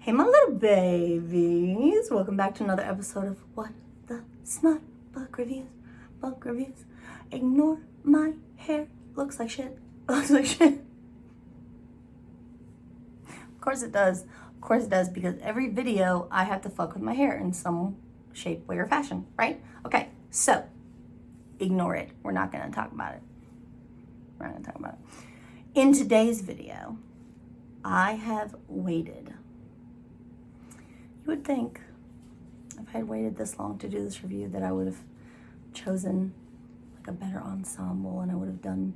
Hey, my little babies. Welcome back to another episode of What the Smut Book Reviews. Book Reviews. Ignore my hair. Looks like shit. Looks like shit. Of course it does. Of course it does, because every video I have to fuck with my hair in some shape, way, or fashion, right? Okay, so ignore it. We're not going to talk about it. We're not going to talk about it. In today's video, I have waited. You would think if I had waited this long to do this review that I would have chosen like a better ensemble and I would have done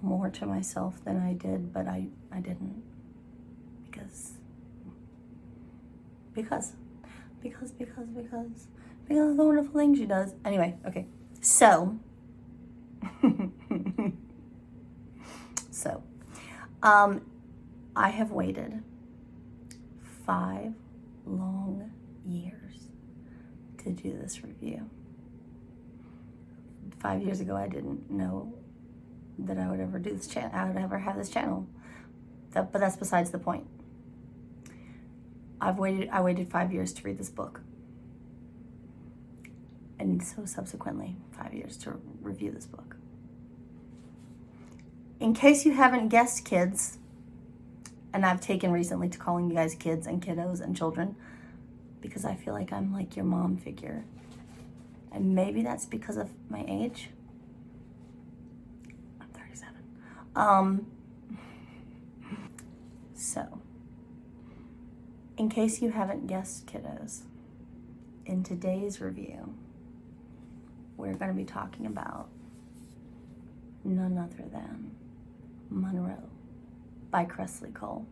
more to myself than I did, but I didn't because of the wonderful things she does. Anyway, okay, so I have waited 5 long years to do this review. 5 years ago, I didn't know that I would ever do this channel. I would ever have this channel. But that's besides the point. I waited 5 years to read this book, and so subsequently 5 years to review this book. In case you haven't guessed, kids, and I've taken recently to calling you guys kids and kiddos and children because I feel like I'm like your mom figure. And maybe that's because of my age. I'm 37. So, in case you haven't guessed, kiddos, in today's review, we're going to be talking about none other than Munro by Kresley Cole.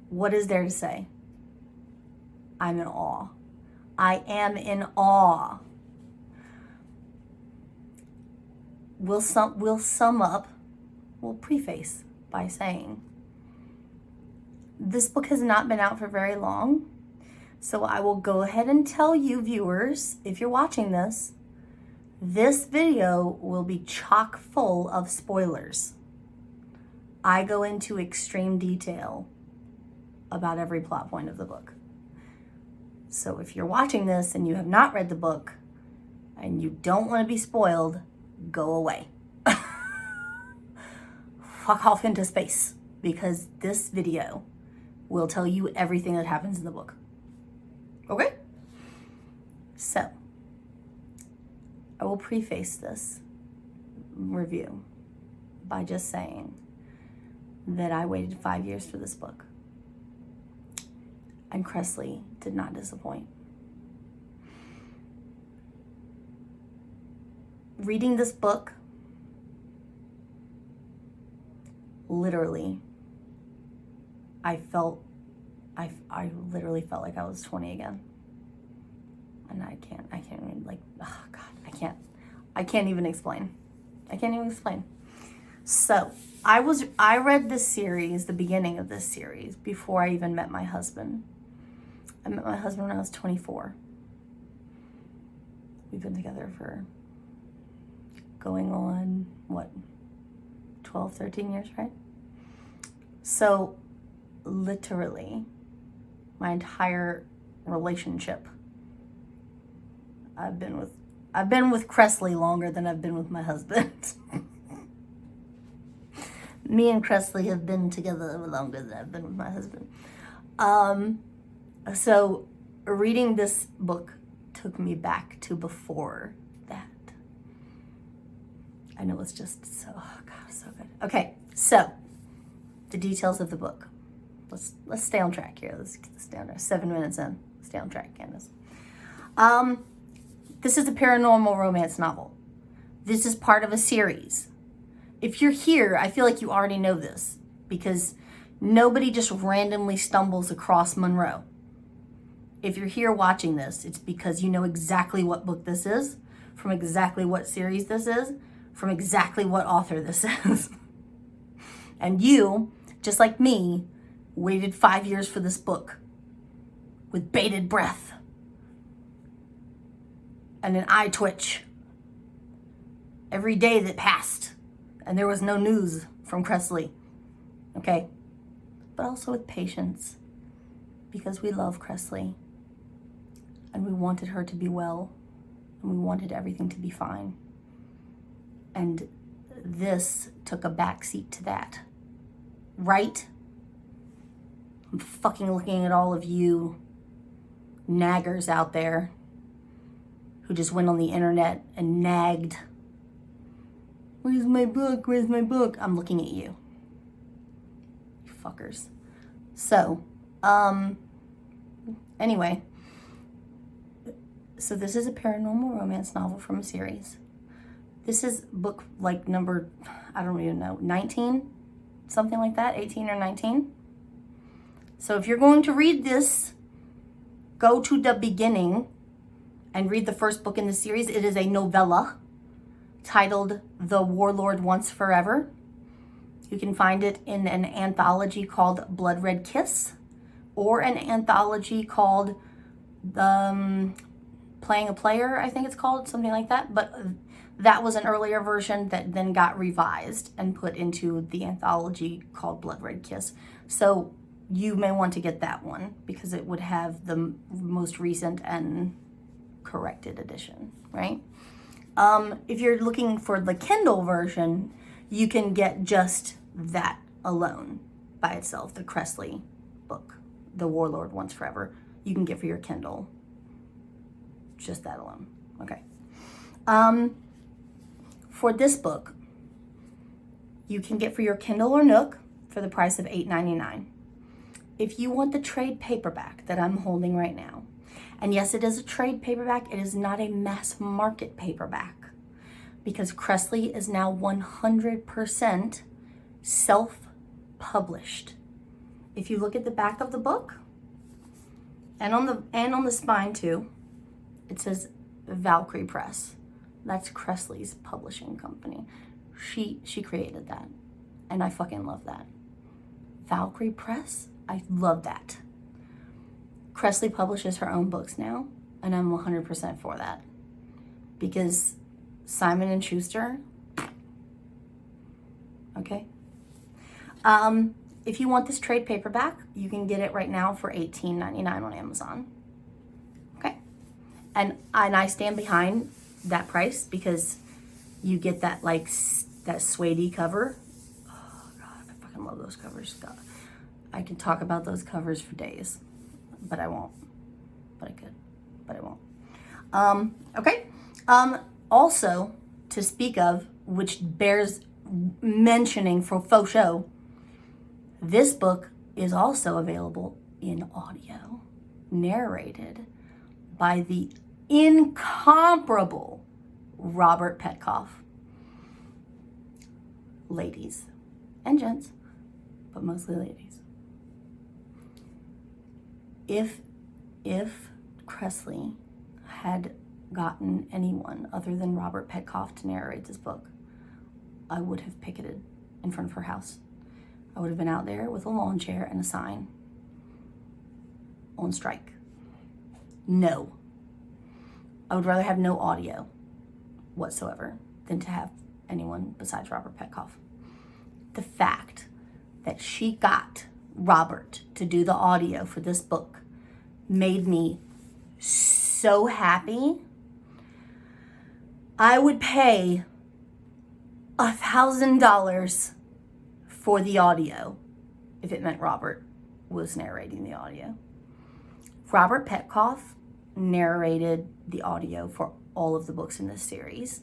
What is there to say? I'm in awe. I am in awe. We'll preface by saying this book has not been out for very long, so I will go ahead and tell you, viewers, if you're watching this video will be chock full of spoilers. I go into extreme detail about every plot point of the book. So if you're watching this and you have not read the book and you don't want to be spoiled, go away. Fuck off into space, because this video will tell you everything that happens in the book. Okay? So, I will preface this review by just saying that I waited 5 years for this book, and Kresley did not disappoint. Reading this book, literally, I literally felt like I was 20 again. And I can't even, like, oh God, I can't even explain. I can't even explain. So, I read this series, the beginning of this series, before I even met my husband. I met my husband when I was 24. We've been together for going on, 12, 13 years, right? So, literally, my entire relationship, I've been with Kresley longer than I've been with my husband. Me and Kresley have been together longer than I've been with my husband. So reading this book took me back to before that. And it was just so, oh God, so good. Okay, so the details of the book. Let's stay on track here. Let's stay on track. 7 minutes in. Stay on track, Candace. This is a paranormal romance novel. This is part of a series. If you're here, I feel like you already know this, because nobody just randomly stumbles across Munro. If you're here watching this, it's because you know exactly what book this is, from exactly what series this is, from exactly what author this is. And you, just like me, waited 5 years for this book with bated breath and an eye twitch every day that passed and there was no news from Kresley, okay? But also with patience, because we love Kresley, and we wanted her to be well, and we wanted everything to be fine. And this took a backseat to that, right? I'm fucking looking at all of you naggers out there who just went on the internet and nagged. Where's my book? Where's my book? I'm looking at you. You fuckers. So, anyway. So this is a paranormal romance novel from a series. This is book like number, I don't even know, 19? Something like that, 18 or 19. So if you're going to read this, go to the beginning and read the first book in the series. It is a novella titled The Warlord Wants Forever. You can find it in an anthology called Blood Red Kiss, or an anthology called Playing a Player, I think it's called, something like that. But that was an earlier version that then got revised and put into the anthology called Blood Red Kiss. So you may want to get that one because it would have the most recent and corrected edition, right? If you're looking for the Kindle version, you can get just that alone by itself, the Kresley book, The Warlord Wants Forever. You can get for your Kindle, just that alone, okay? For this book, you can get for your Kindle or Nook for the price of $8.99. If you want the trade paperback that I'm holding right now, and yes, it is a trade paperback, it is not a mass market paperback, because Kresley is now 100% self-published. If you look at the back of the book, and on the spine too, it says Valkyrie Press. That's Kresley's publishing company. She created that, and I fucking love that. Valkyrie Press, I love that. Kresley publishes her own books now, and I'm 100% for that. Because Simon & Schuster, okay? If you want this trade paperback, you can get it right now for $18.99 on Amazon. Okay? And I stand behind that price because you get that, like, that suede cover. Oh, God, I fucking love those covers. God. I can talk about those covers for days, but I won't. But I could, but I won't. Okay. Also, to speak of, which bears mentioning for faux show, this book is also available in audio, narrated by the incomparable Robert Petkoff. Ladies and gents, but mostly ladies. If Kresley had gotten anyone other than Robert Petkoff to narrate this book, I would have picketed in front of her house. I would have been out there with a lawn chair and a sign on strike. No. I would rather have no audio whatsoever than to have anyone besides Robert Petkoff. The fact that she got Robert to do the audio for this book made me so happy. I would pay $1,000 for the audio if it meant Robert was narrating the audio. Robert Petkoff narrated the audio for all of the books in this series,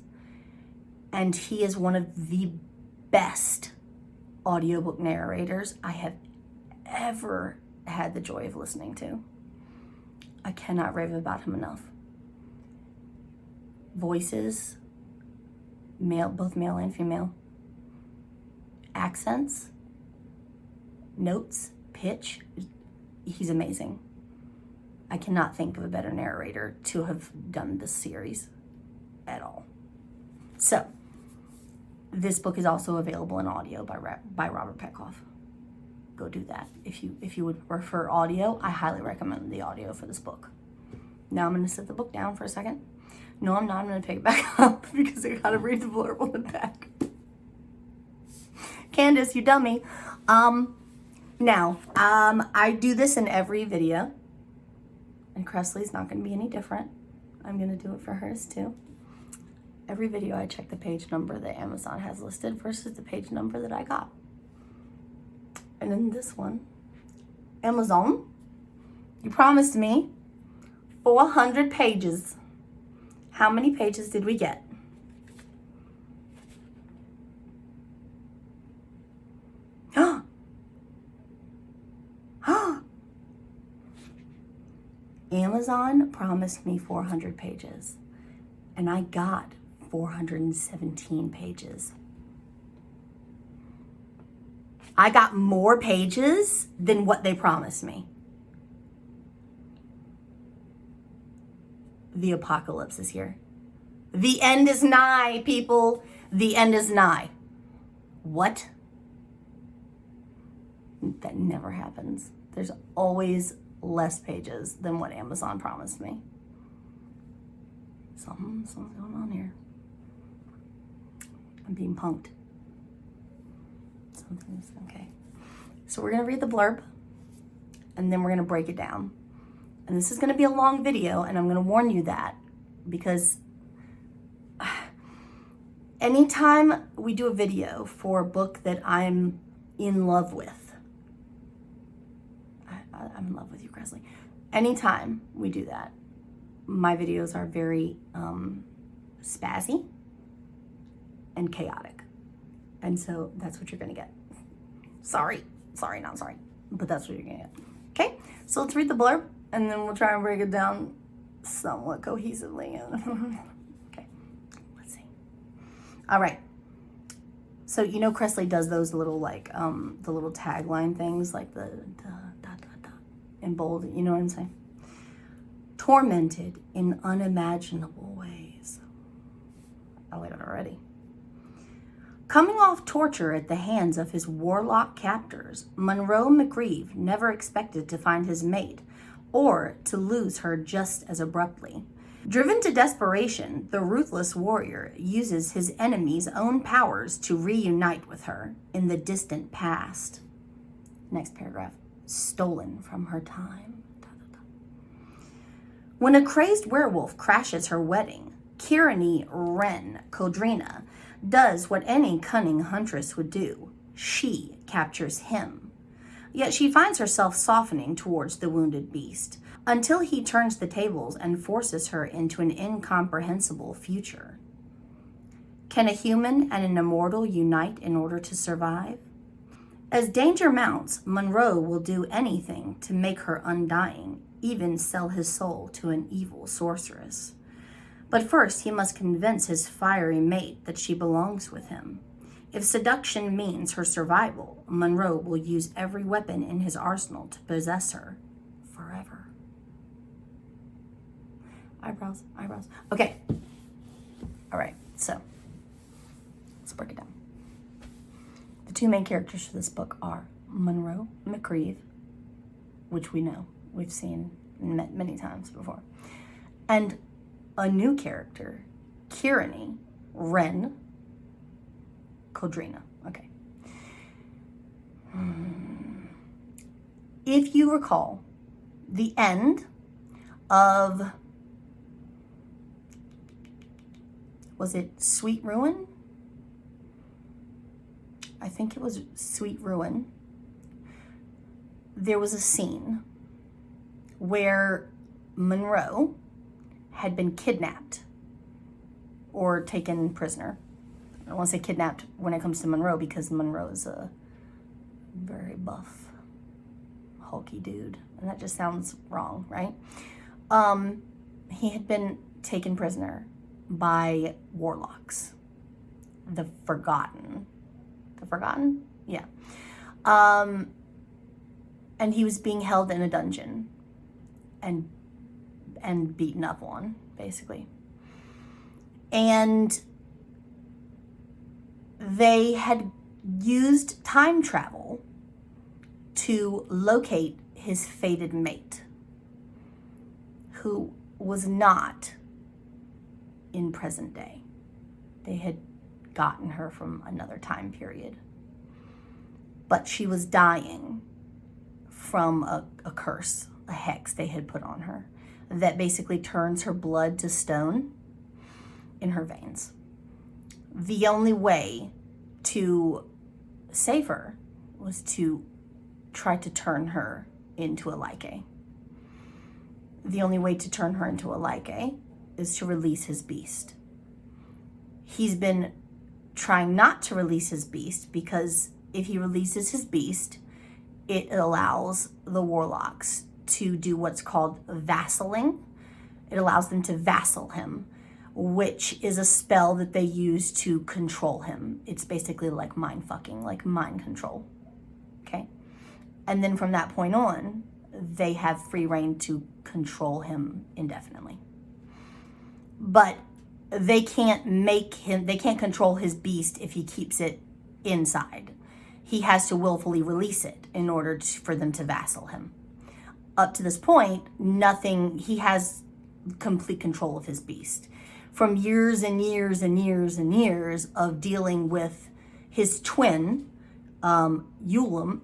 and he is one of the best audiobook narrators I have ever had the joy of listening to. I cannot rave about him enough. Voices, both male and female. Accents, notes, pitch. He's amazing. I cannot think of a better narrator to have done this series at all. So, this book is also available in audio by Robert Petkoff. Go do that. If you would prefer audio, I highly recommend the audio for this book. Now I'm going to set the book down for a second. No, I'm not. I'm going to pick it back up because I got to read the blurb on the back. Candace, you dummy. Now, I do this in every video, and Kresley's not going to be any different. I'm going to do it for hers too. Every video I check the page number that Amazon has listed versus the page number that I got. And in this one, Amazon, you promised me 400 pages. How many pages did we get? Amazon promised me 400 pages, and I got 417 pages. I got more pages than what they promised me. The apocalypse is here. The end is nigh, people. The end is nigh. What? That never happens. There's always less pages than what Amazon promised me. Something's going on here. I'm being punked. Something's okay. So we're gonna read the blurb, and then we're gonna break it down. And this is gonna be a long video, and I'm gonna warn you that, because anytime we do a video for a book that I'm in love with, I'm in love with you, Kresley. Anytime we do that, my videos are very spazzy and chaotic. And so that's what you're gonna get. Sorry, not sorry, but that's what you're gonna get. Okay, so let's read the blurb, and then we'll try and break it down somewhat cohesively. Okay, let's see. All right. So you know Kresley does those little like the little tagline things, like the in bold, you know what I'm saying? Tormented in unimaginable ways. I like it already. Coming off torture at the hands of his warlock captors, Munro McGreeve never expected to find his mate or to lose her just as abruptly. Driven to desperation, the ruthless warrior uses his enemy's own powers to reunite with her in the distant past. Next paragraph. Stolen from her time. When a crazed werewolf crashes her wedding, Kieran Wren Codrina does what any cunning huntress would do. She captures him. Yet she finds herself softening towards the wounded beast until he turns the tables and forces her into an incomprehensible future. Can a human and an immortal unite in order to survive? As danger mounts, Munro will do anything to make her undying, even sell his soul to an evil sorceress. But first, he must convince his fiery mate that she belongs with him. If seduction means her survival, Munro will use every weapon in his arsenal to possess her forever. Eyebrows. Okay. All right, so let's break it down. The two main characters for this book are Munro McGreeve, which we know, we've seen many times before, and a new character, Kieran Wren Codrina. Okay. If you recall, the end of, was it Sweet Ruin? I think it was Sweet Ruin. There was a scene where Munro had been kidnapped or taken prisoner. I don't want to say kidnapped when it comes to Munro, because Munro is a very buff, hulky dude, and that just sounds wrong, right? He had been taken prisoner by warlocks, the Forgotten? Yeah. And he was being held in a dungeon and beaten up on, basically. And they had used time travel to locate his fated mate, who was not in present day. They had gotten her from another time period. but she was dying from a curse, a hex they had put on her that basically turns her blood to stone in her veins. The only way to save her was to try to turn her into a Lycae. The only way to turn her into a Lycae is to release his beast. He's been trying not to release his beast because if he releases his beast, it allows the warlocks to do what's called vassaling. It allows them to vassal him, which is a spell that they use to control him. It's basically like mind fucking, like mind control. Okay? And then from that point on, they have free reign to control him indefinitely. But they can't control his beast if he keeps it inside. He has to willfully release it in order for them to vassal him. Up to this point, he has complete control of his beast. From years and years and years and years of dealing with his twin, Will,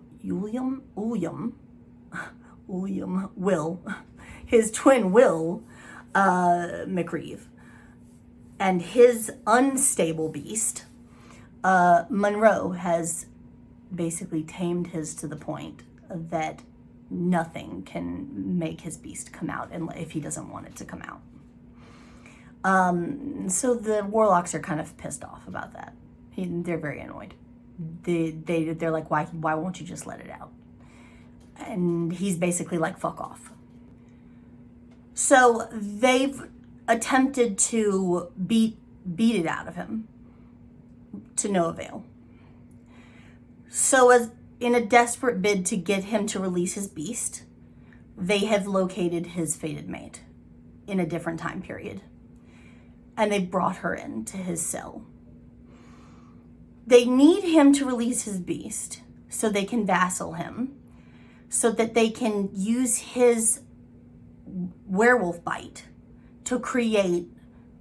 his twin Will, McReeve, and his unstable beast, Munro has basically tamed his to the point that nothing can make his beast come out if he doesn't want it to come out. So the warlocks are kind of pissed off about that. They're very annoyed. They're like, why won't you just let it out? And he's basically like, fuck off. So they've attempted to beat it out of him to no avail. So as in a desperate bid to get him to release his beast, they have located his fated mate in a different time period. And they brought her into his cell. They need him to release his beast so they can vassal him, so that they can use his werewolf bite to create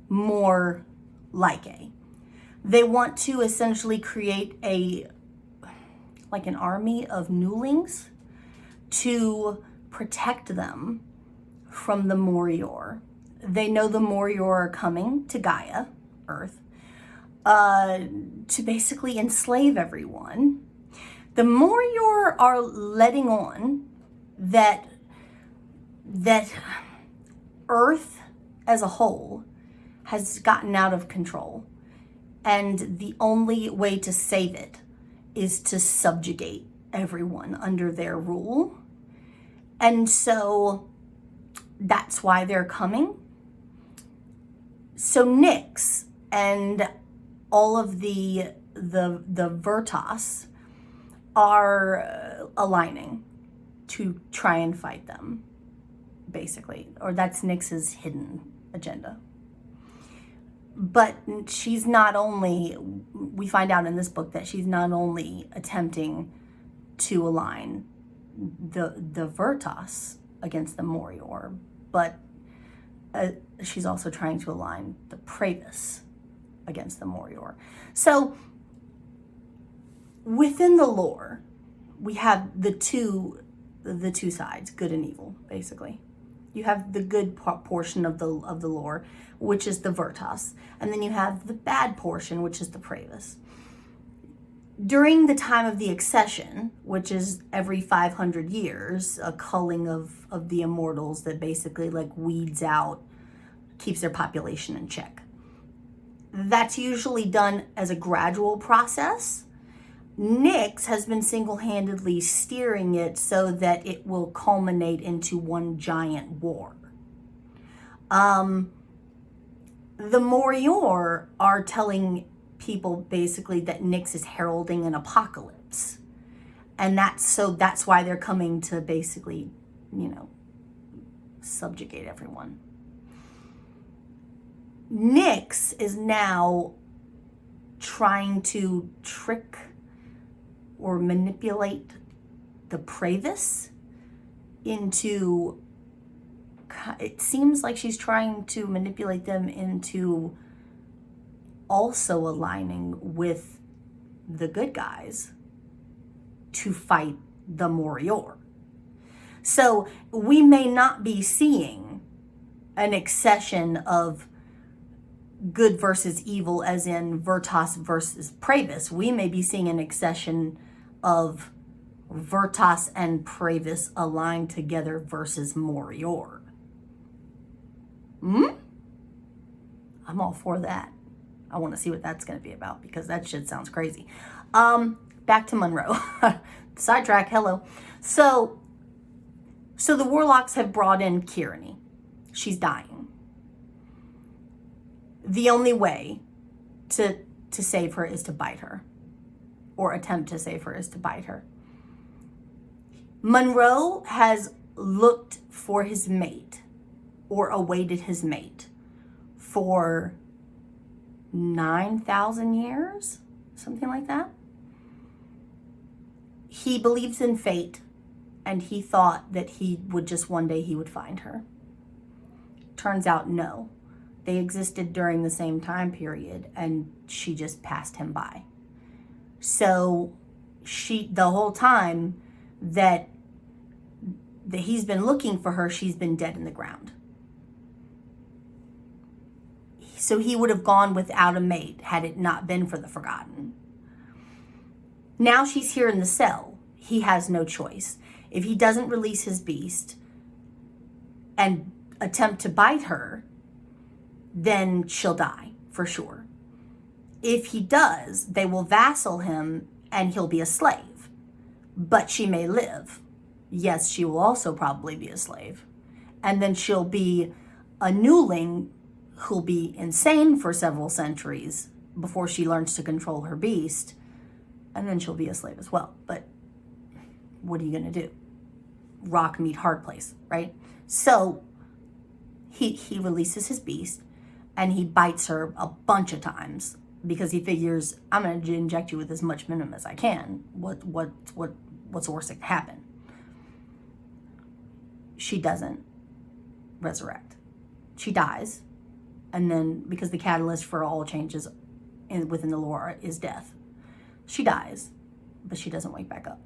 more Lycae. They want to essentially create an army of newlings to protect them from the Morior. They know the Morior are coming to Gaia, Earth, to basically enslave everyone. The Morior are letting on that Earth as a whole has gotten out of control, and the only way to save it is to subjugate everyone under their rule. And so that's why they're coming. So Nyx and all of the Vertas are aligning to try and fight them, basically. Or that's Nyx's hidden agenda. But she's not only, we find out in this book that she's not only attempting to align the Vertas against the Morior, but she's also trying to align the Pravis against the Morior. So within the lore, we have the two sides, good and evil, basically. You have the good portion of the lore, which is the Vertas, and then you have the bad portion, which is the Pravis. During the time of the accession, which is every 500 years, a culling of the immortals that basically like weeds out, keeps their population in check. That's usually done as a gradual process. Nyx has been single-handedly steering it so that it will culminate into one giant war. The Morior are telling people basically that Nyx is heralding an apocalypse. And that's why they're coming to basically, subjugate everyone. Nyx is now trying to trick or manipulate the Pravis into, it seems like she's trying to manipulate them into also aligning with the good guys to fight the Morior. So we may not be seeing an accession of good versus evil, as in Vertas versus Pravis. We may be seeing an accession of Vertas and Pravis aligned together versus Morior. I'm all for that. I want to see what that's going to be about, because that shit sounds crazy. Back to Munro. Sidetrack, hello. So the warlocks have brought in Kieran. She's dying. The only way to save her is to bite her, or attempt to save her is to bite her. Munro has looked for his mate, or awaited his mate, for 9,000 years, something like that. He believes in fate, and he thought that he would just one day he would find her. Turns out, no. They existed during the same time period, and she just passed him by. So the whole time that he's been looking for her, she's been dead in the ground. So he would have gone without a mate had it not been for the Forgotten. Now she's here in the cell. He has no choice. If he doesn't release his beast and attempt to bite her, then she'll die, for sure. If he does, they will vassal him and he'll be a slave. But she may live. Yes, she will also probably be a slave. And then she'll be a newling who'll be insane for several centuries before she learns to control her beast. And then she'll be a slave as well. But what are you going to do? Rock meet hard place, right? So he releases his beast and he bites her a bunch of times because he figures, I'm going to inject you with as much venom as I can. What's the worst that can happen? She doesn't resurrect. She dies. And then, because the catalyst for all changes within the lore is death, she dies, but she doesn't wake back up.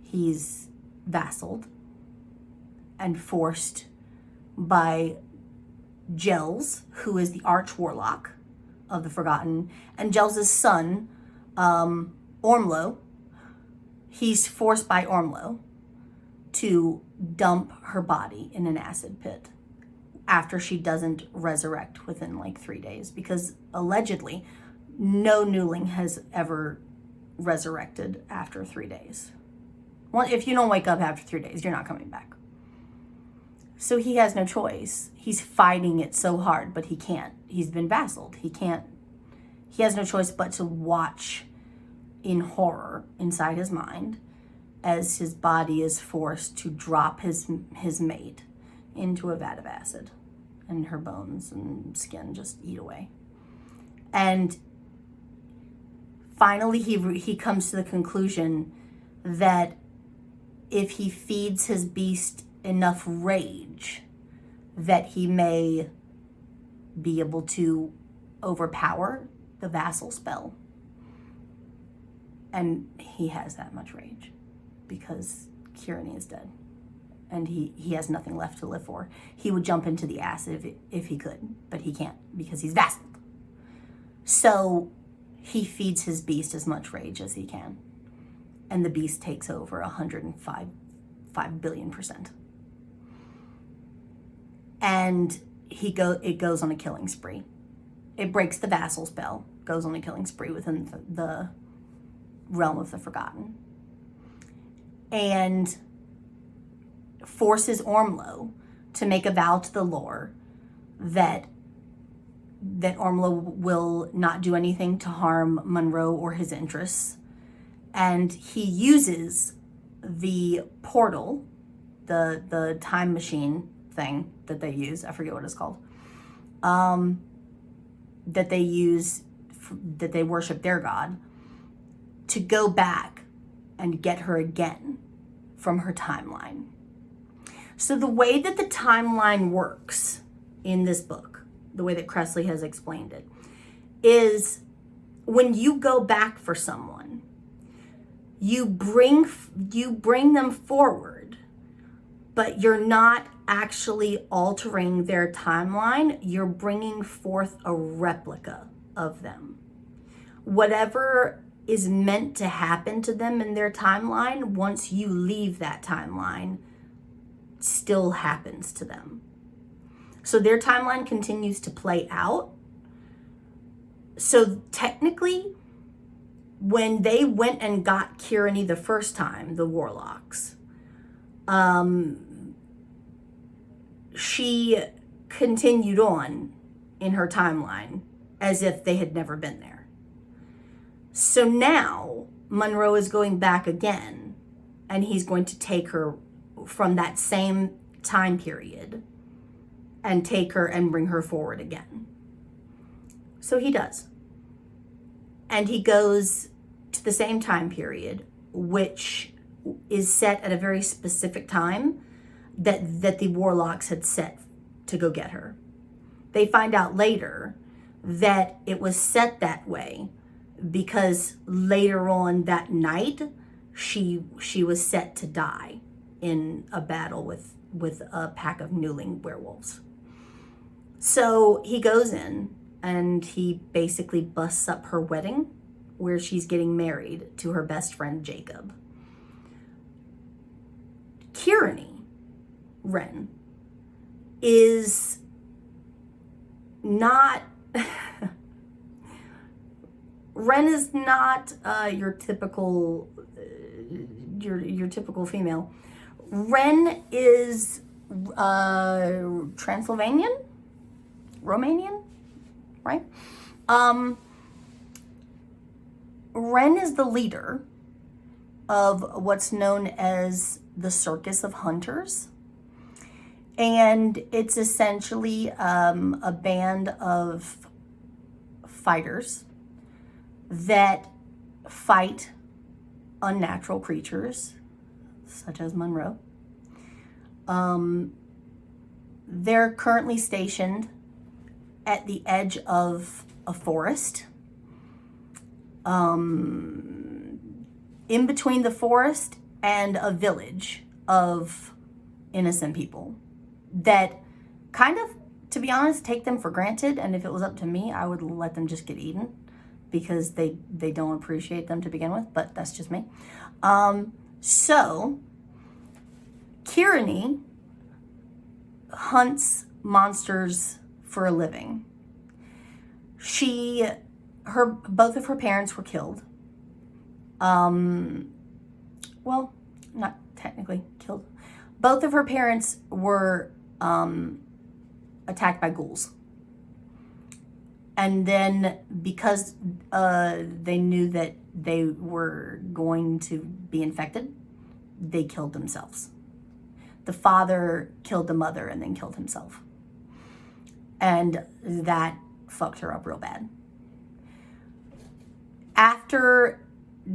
He's vassaled and forced by Gels, who is the arch warlock of the Forgotten, and Gels' son, Ormlo. He's forced by Ormlo to dump her body in an acid pit after she doesn't resurrect within like 3 days, because allegedly no newling has ever resurrected after 3 days. Well, if you don't wake up after 3 days, you're not coming back. So he has no choice. He's fighting it so hard, but he can't. He's been vassaled. He has no choice but to watch in horror inside his mind as his body is forced to drop his mate into a vat of acid, and her bones and skin just eat away. And finally he comes to the conclusion that if he feeds his beast enough rage, that he may be able to overpower the vassal spell. And he has that much rage because Kieran is dead. And he has nothing left to live for. He would jump into the acid if he could, but he can't because he's vassaled. So he feeds his beast as much rage as he can. And the beast takes over 5 billion%. And it goes on a killing spree. It breaks the vassal spell, goes on a killing spree within the realm of the Forgotten. And forces Ormlo to make a vow to the lore that Ormlo will not do anything to harm Munro or his interests. And he uses the portal, the time machine thing that they use, I forget what it's called, that they use, that they worship their god, to go back and get her again from her timeline. So the way that the timeline works in this book, the way that Kresley has explained it, is when you go back for someone, you bring them forward, but you're not actually altering their timeline. You're bringing forth a replica of them. Whatever is meant to happen to them in their timeline, once you leave that timeline, still happens to them. So their timeline continues to play out. So technically, when they went and got Kieran the first time, the warlocks, she continued on in her timeline as if they had never been there. So now Munro is going back again, and he's going to take her from that same time period and take her and bring her forward again. So he does. And he goes to the same time period, which is set at a very specific time that the warlocks had set to go get her. They find out later that it was set that way because later on that night, she was set to die in a battle with a pack of Newling werewolves. So he goes in and he basically busts up her wedding where she's getting married to her best friend Jacob. Kieran Wren is not Wren is not your typical female. Wren is Transylvanian, Romanian, right? Wren is the leader of what's known as the Circus of Hunters. And it's essentially a band of fighters that fight unnatural creatures, such as Munro. They're currently stationed at the edge of a forest. In between the forest and a village of innocent people that kind of, to be honest, take them for granted. And if it was up to me, I would let them just get eaten because they don't appreciate them to begin with, but that's just me. So Kieran hunts monsters for a living. Both of her parents were killed. Well, not technically killed. Both of her parents were attacked by ghouls. And then because they knew that they were going to be infected, they killed themselves. The father killed the mother and then killed himself. And that fucked her up real bad. After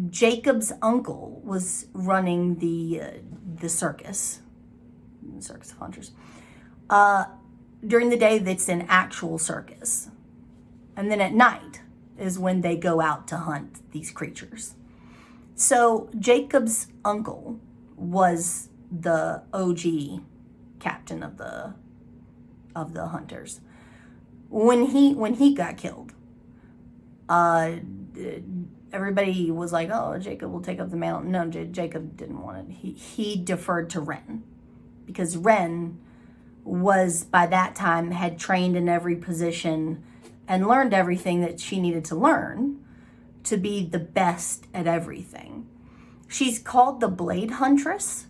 Jacob's uncle was running the circus of hunters, during the day that's an actual circus. And then at night is when they go out to hunt these creatures. So Jacob's uncle was the OG captain of the hunters. When he got killed, everybody was like, "Oh, Jacob will take up the mantle." No, Jacob didn't want it. He deferred to Wren because Wren was, by that time, had trained in every position and learned everything that she needed to learn to be the best at everything. She's called the Blade Huntress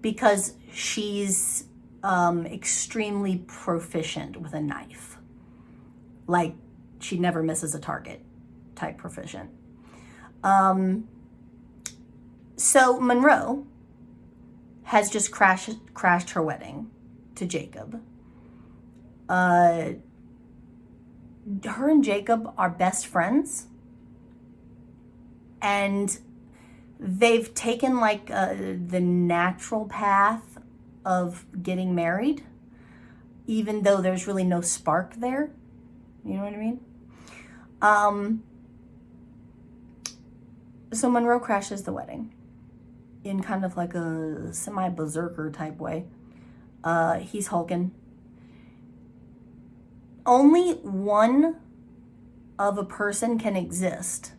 because she's extremely proficient with a knife. Like, she never misses a target type proficient. So Munro has just crashed her wedding to Jacob. Her and Jacob are best friends, and they've taken like the natural path of getting married, even though there's really no spark there. You know what I mean? So Munro crashes the wedding in kind of like a semi-berserker type way. He's hulking. Only one of a person can exist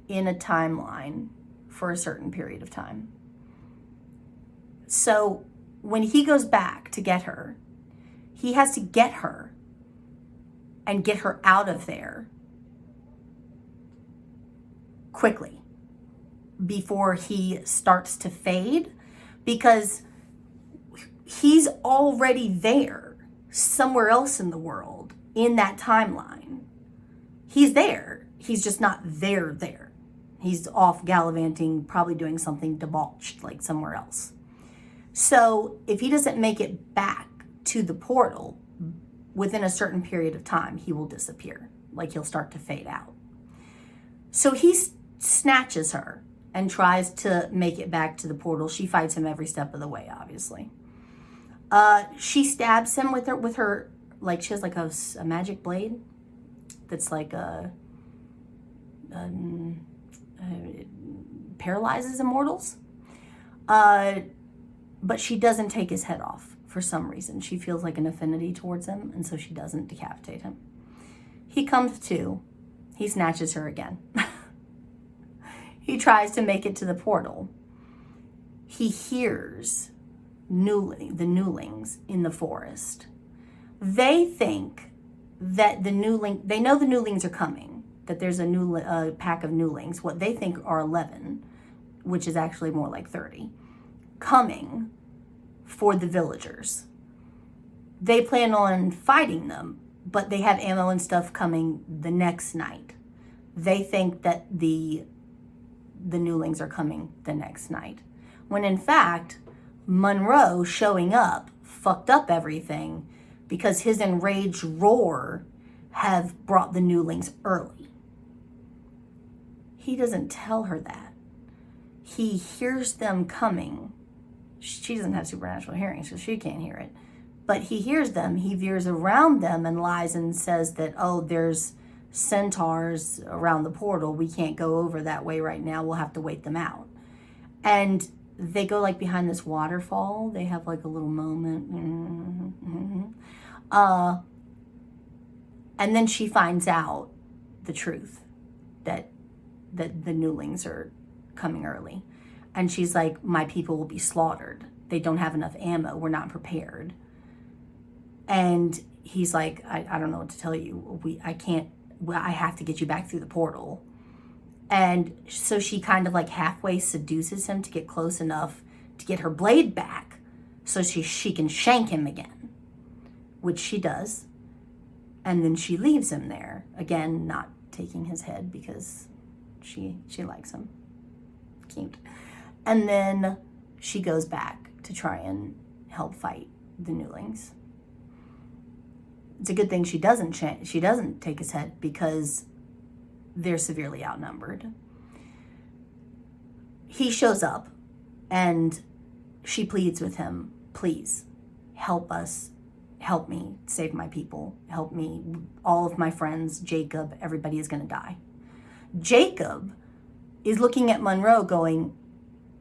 in a timeline for a certain period of time. So when he goes back to get her, he has to get her and get her out of there quickly before he starts to fade, because he's already there somewhere else in the world in that timeline. He's there. He's just not there. He's off gallivanting, probably doing something debauched, like somewhere else. So if he doesn't make it back to the portal within a certain period of time, he will disappear. Like, he'll start to fade out. So he snatches her and tries to make it back to the portal. She fights him every step of the way, obviously. She stabs him with her, like, she has like a magic blade that's like paralyzes immortals. But she doesn't take his head off for some reason. She feels like an affinity towards him, and so she doesn't decapitate him. He comes to. He snatches her again. He tries to make it to the portal. He hears the newlings in the forest. They think that they know the newlings are coming, that there's a new pack of newlings, what they think are 11, which is actually more like 30, coming for the villagers. They plan on fighting them, but they have ammo and stuff coming the next night. They think that the newlings are coming the next night, when in fact Munro showing up fucked up everything, because his enraged roar have brought the newlings early. He doesn't tell her that. He hears them coming. She doesn't have supernatural hearing, so she can't hear it. But he hears them. He veers around them and lies and says that, oh, there's centaurs around the portal. We can't go over that way right now. We'll have to wait them out. And they go like behind this waterfall. They have like a little moment. And then she finds out the truth, that the newlings are coming early. And she's like, my people will be slaughtered. They don't have enough ammo. We're not prepared. And he's like, I don't know what to tell you. I have to get you back through the portal. And so she kind of like halfway seduces him to get close enough to get her blade back so she can shank him again, which she does. And then she leaves him there, again, not taking his head because she likes him. Cute. And then she goes back to try and help fight the newlings. It's a good thing she doesn't take his head, because they're severely outnumbered. He shows up and she pleads with him, please help us, help me save my people, help me, all of my friends, Jacob, everybody is going to die. Jacob is looking at Munro going,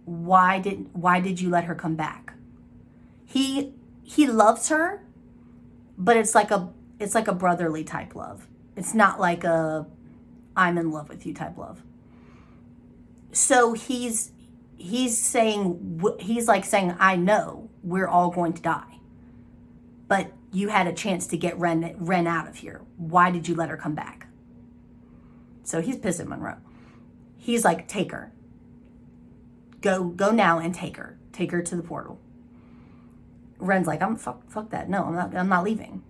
why did you let her come back? He loves her, but it's like a brotherly type love. It's not like a I'm in love with you type love. So he's like saying, I know we're all going to die, but you had a chance to get Ren out of here. Why did you let her come back? So he's pissed at Munro. He's like, take her. Go now and take her. Take her to the portal. Ren's like, fuck that. No, I'm not leaving.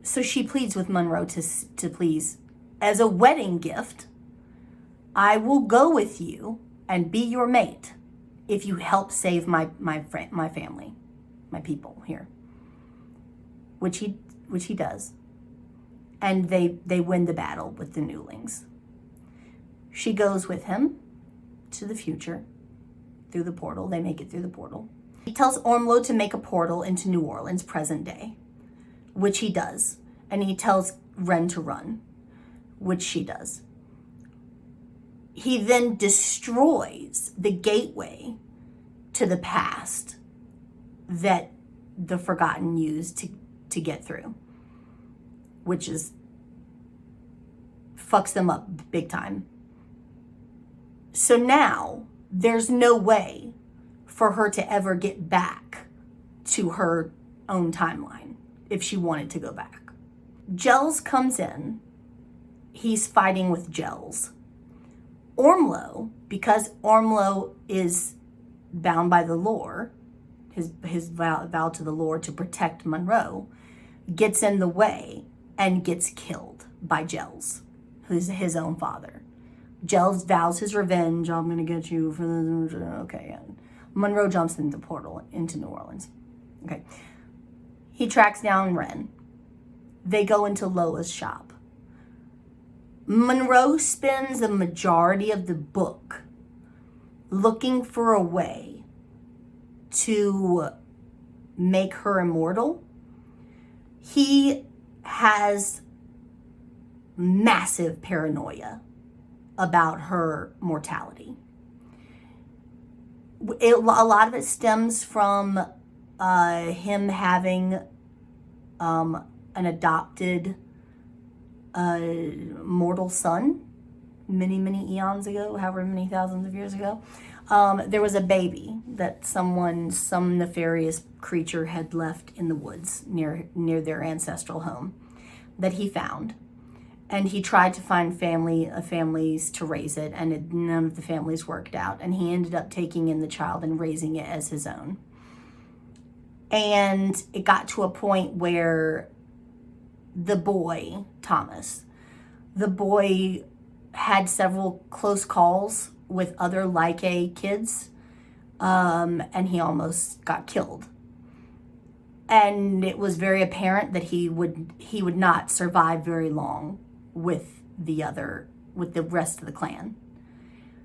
So she pleads with Munro to please, as a wedding gift, I will go with you and be your mate if you help save my family, my people here. Which he does. And they win the battle with the newlings. She goes with him to the future through the portal. They make it through the portal. He tells Ormlo to make a portal into New Orleans, present day, which he does. And he tells Ren to run, which she does. he then destroys the gateway to the past that the Forgotten used to get through, which is fucks them up big time. So now there's no way for her to ever get back to her own timeline if she wanted to go back. Gels comes in. He's fighting with Gels. Ormlo, because Ormlo is bound by the lore, his vow to the lore to protect Munro, gets in the way and gets killed by Gels, who's his own father. Gels vows his revenge. I'm going to get you for the... Okay, and Munro jumps in the portal into New Orleans. Okay. He tracks down Ren. They go into Loa's shop. Munro spends the majority of the book looking for a way to make her immortal. He has massive paranoia about her mortality. A lot of it stems from him having an adopted mortal son many eons ago, however many thousands of years ago. There was a baby that some nefarious creature had left in the woods near their ancestral home that he found. And he tried to find families to raise it, and none of the families worked out. And he ended up taking in the child and raising it as his own. And it got to a point where the boy, Thomas, had several close calls with other Like kids, and he almost got killed. And it was very apparent that he would not survive very long with the rest of the clan.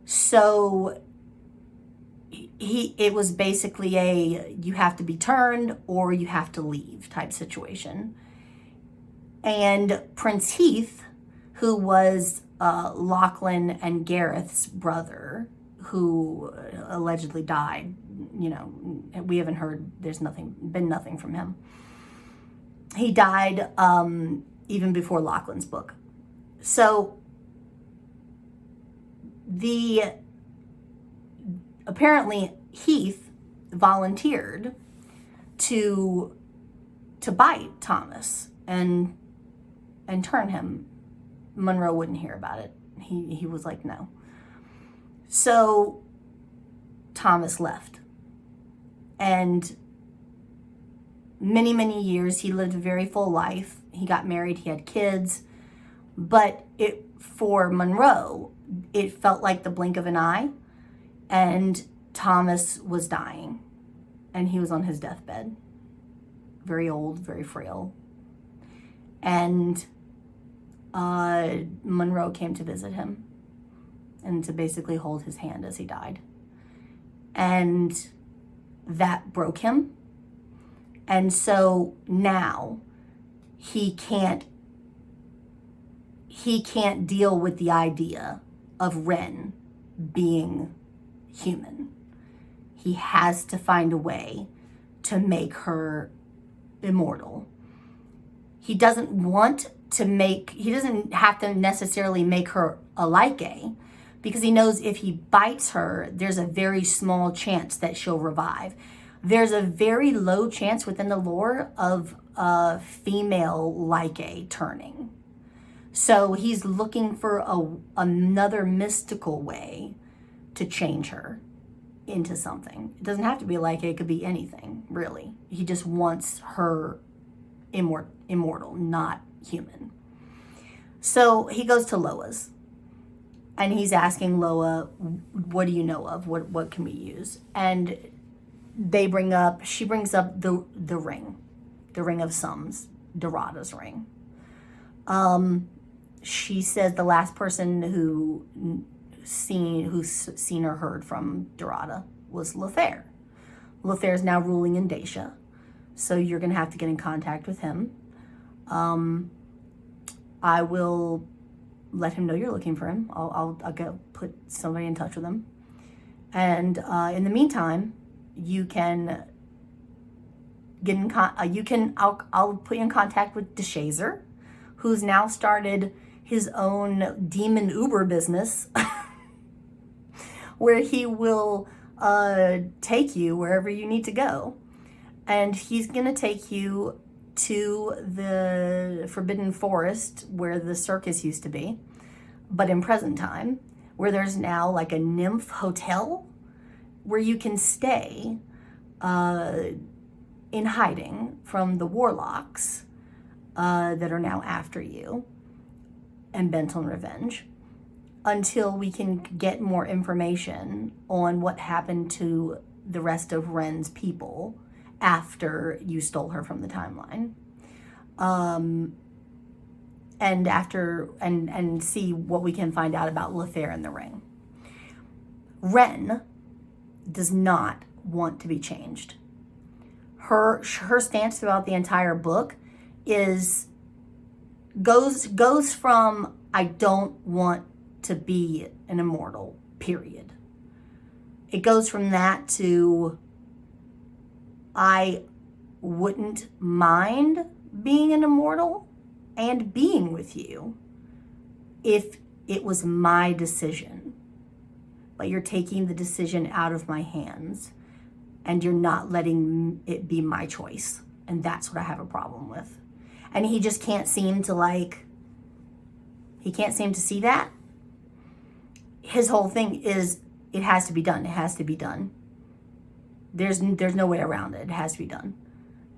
So it was basically you have to be turned or you have to leave type situation. And Prince Heath, who was Lachlan and Gareth's brother, who allegedly died, we haven't heard, there's been nothing from him. He died even before Lachlan's book. So apparently Heath volunteered to bite Thomas and turn him. Munro wouldn't hear about it. He was like, no. So Thomas left. And many years, he lived a very full life. He got married, he had kids. But for Munro, it felt like the blink of an eye. And Thomas was dying. And he was on his deathbed. Very old, very frail. And Munro came to visit him and to basically hold his hand as he died. And that broke him. And so now he can't deal with the idea of Ren being human. He has to find a way to make her immortal. He doesn't have to necessarily make her a Like, because he knows if he bites her, there's a very small chance that she'll revive. There's a very low chance within the lore of a female Like turning. So he's looking for another mystical way to change her into something. It doesn't have to be Like, it could be anything, really. He just wants her immortal, not human. So he goes to Loa's and he's asking Loa, what do you know of? What can we use? And she brings up the ring of Sums, Dorada's ring. She says the last person who's seen or heard from Dorada was Lothair. Lothair's now ruling in Dacia, so you're going to have to get in contact with him. I will let him know you're looking for him. I'll go put somebody in touch with him. And in the meantime, you can get in I'll put you in contact with DeShazer, who's now started his own demon Uber business where he will take you wherever you need to go. And he's going to take you to the Forbidden Forest where the circus used to be, but in present time, where there's now like a nymph hotel where you can stay in hiding from the warlocks that are now after you and bent on revenge, until we can get more information on what happened to the rest of Ren's people after you stole her from the timeline. And see what we can find out about Lothair and the ring. Ren does not want to be changed. Her stance throughout the entire book goes from I don't want to be an immortal, period. It goes from that to I wouldn't mind being an immortal and being with you if it was my decision. But you're taking the decision out of my hands and you're not letting it be my choice. And that's what I have a problem with. And he just can't seem to see that. His whole thing is it has to be done. It has to be done. There's no way around it. It has to be done.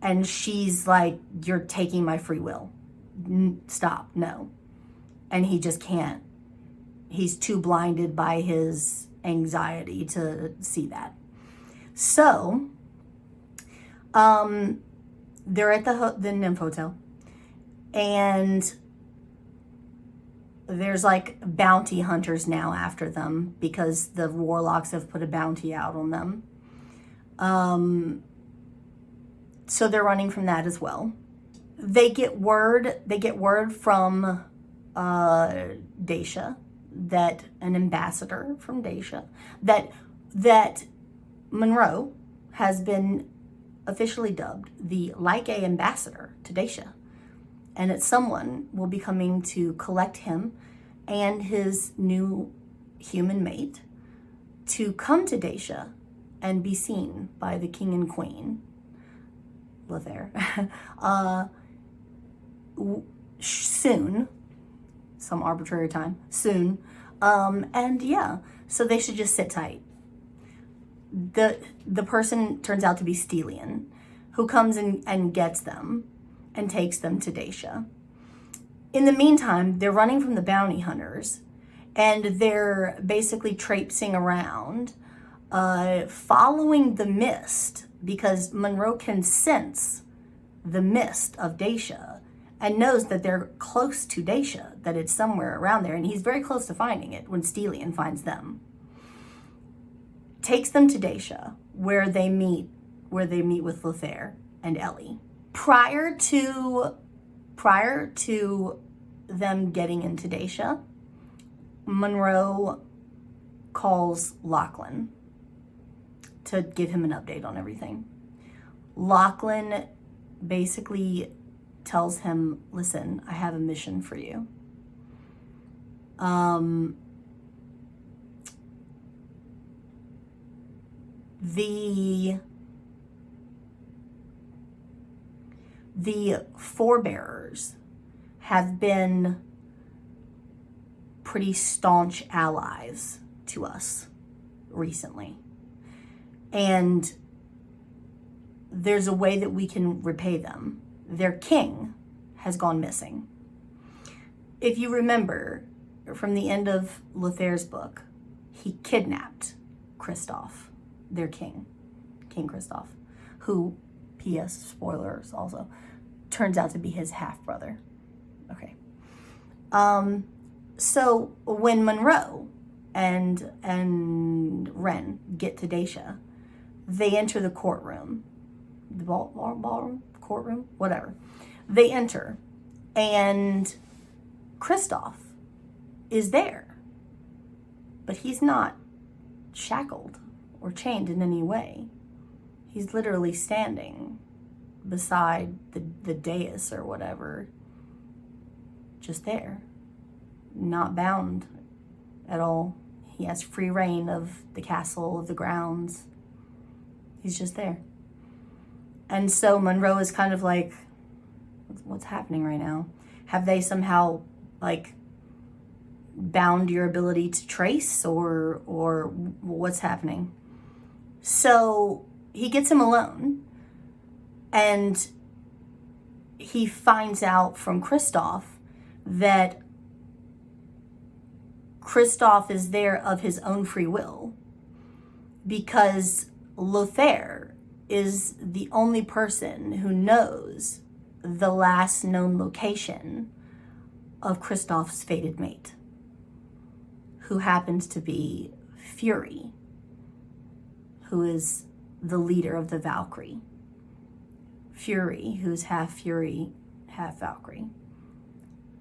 And she's like, you're taking my free will. Stop, no. And he just can't. He's too blinded by his anxiety to see that. So, they're at the nymph hotel. And there's like bounty hunters now after them because the warlocks have put a bounty out on them. So they're running from that as well. They get word from Dacia, that an ambassador from Dacia, that Munro has been officially dubbed the like a ambassador to Dacia, and that someone will be coming to collect him and his new human mate to come to Dacia and be seen by the king and queen, Lothair, soon, some arbitrary time, soon. And yeah, so they should just sit tight. The person turns out to be Stelian, who comes and gets them and takes them to Dacia. In the meantime, they're running from the bounty hunters, and they're basically traipsing around, following the mist, because Munro can sense the mist of Dacia and knows that they're close to Dacia, that it's somewhere around there, and he's very close to finding it when Stelian finds them. Takes them to Dacia, where they meet with Lothair and Ellie. Prior to them getting into Dacia, Munro calls Lachlan to give him an update on everything. Lachlan basically tells him, listen, I have a mission for you. The forebearers have been pretty staunch allies to us recently. And there's a way that we can repay them. Their king has gone missing. If you remember from the end of Lothair's book, he kidnapped Kristoff, their king, King Kristoff, who, P.S. spoilers also, turns out to be his half-brother. Okay. So when Munro and Ren get to Dacia, they enter the courtroom, the ballroom, courtroom, whatever. They enter, and Kristoff is there. But he's not shackled or chained in any way. He's literally standing beside the dais or whatever, just there, not bound at all. He has free reign of the castle, of the grounds. He's just there. And so Munro is kind of like, what's happening right now? Have they somehow, like, bound your ability to trace, or what's happening? So he gets him alone, and he finds out from Kristoff that Kristoff is there of his own free will, because Lothair is the only person who knows the last known location of Kristoff's fated mate, who happens to be Fury, who is the leader of the Valkyrie. Fury, who's half Fury, half Valkyrie.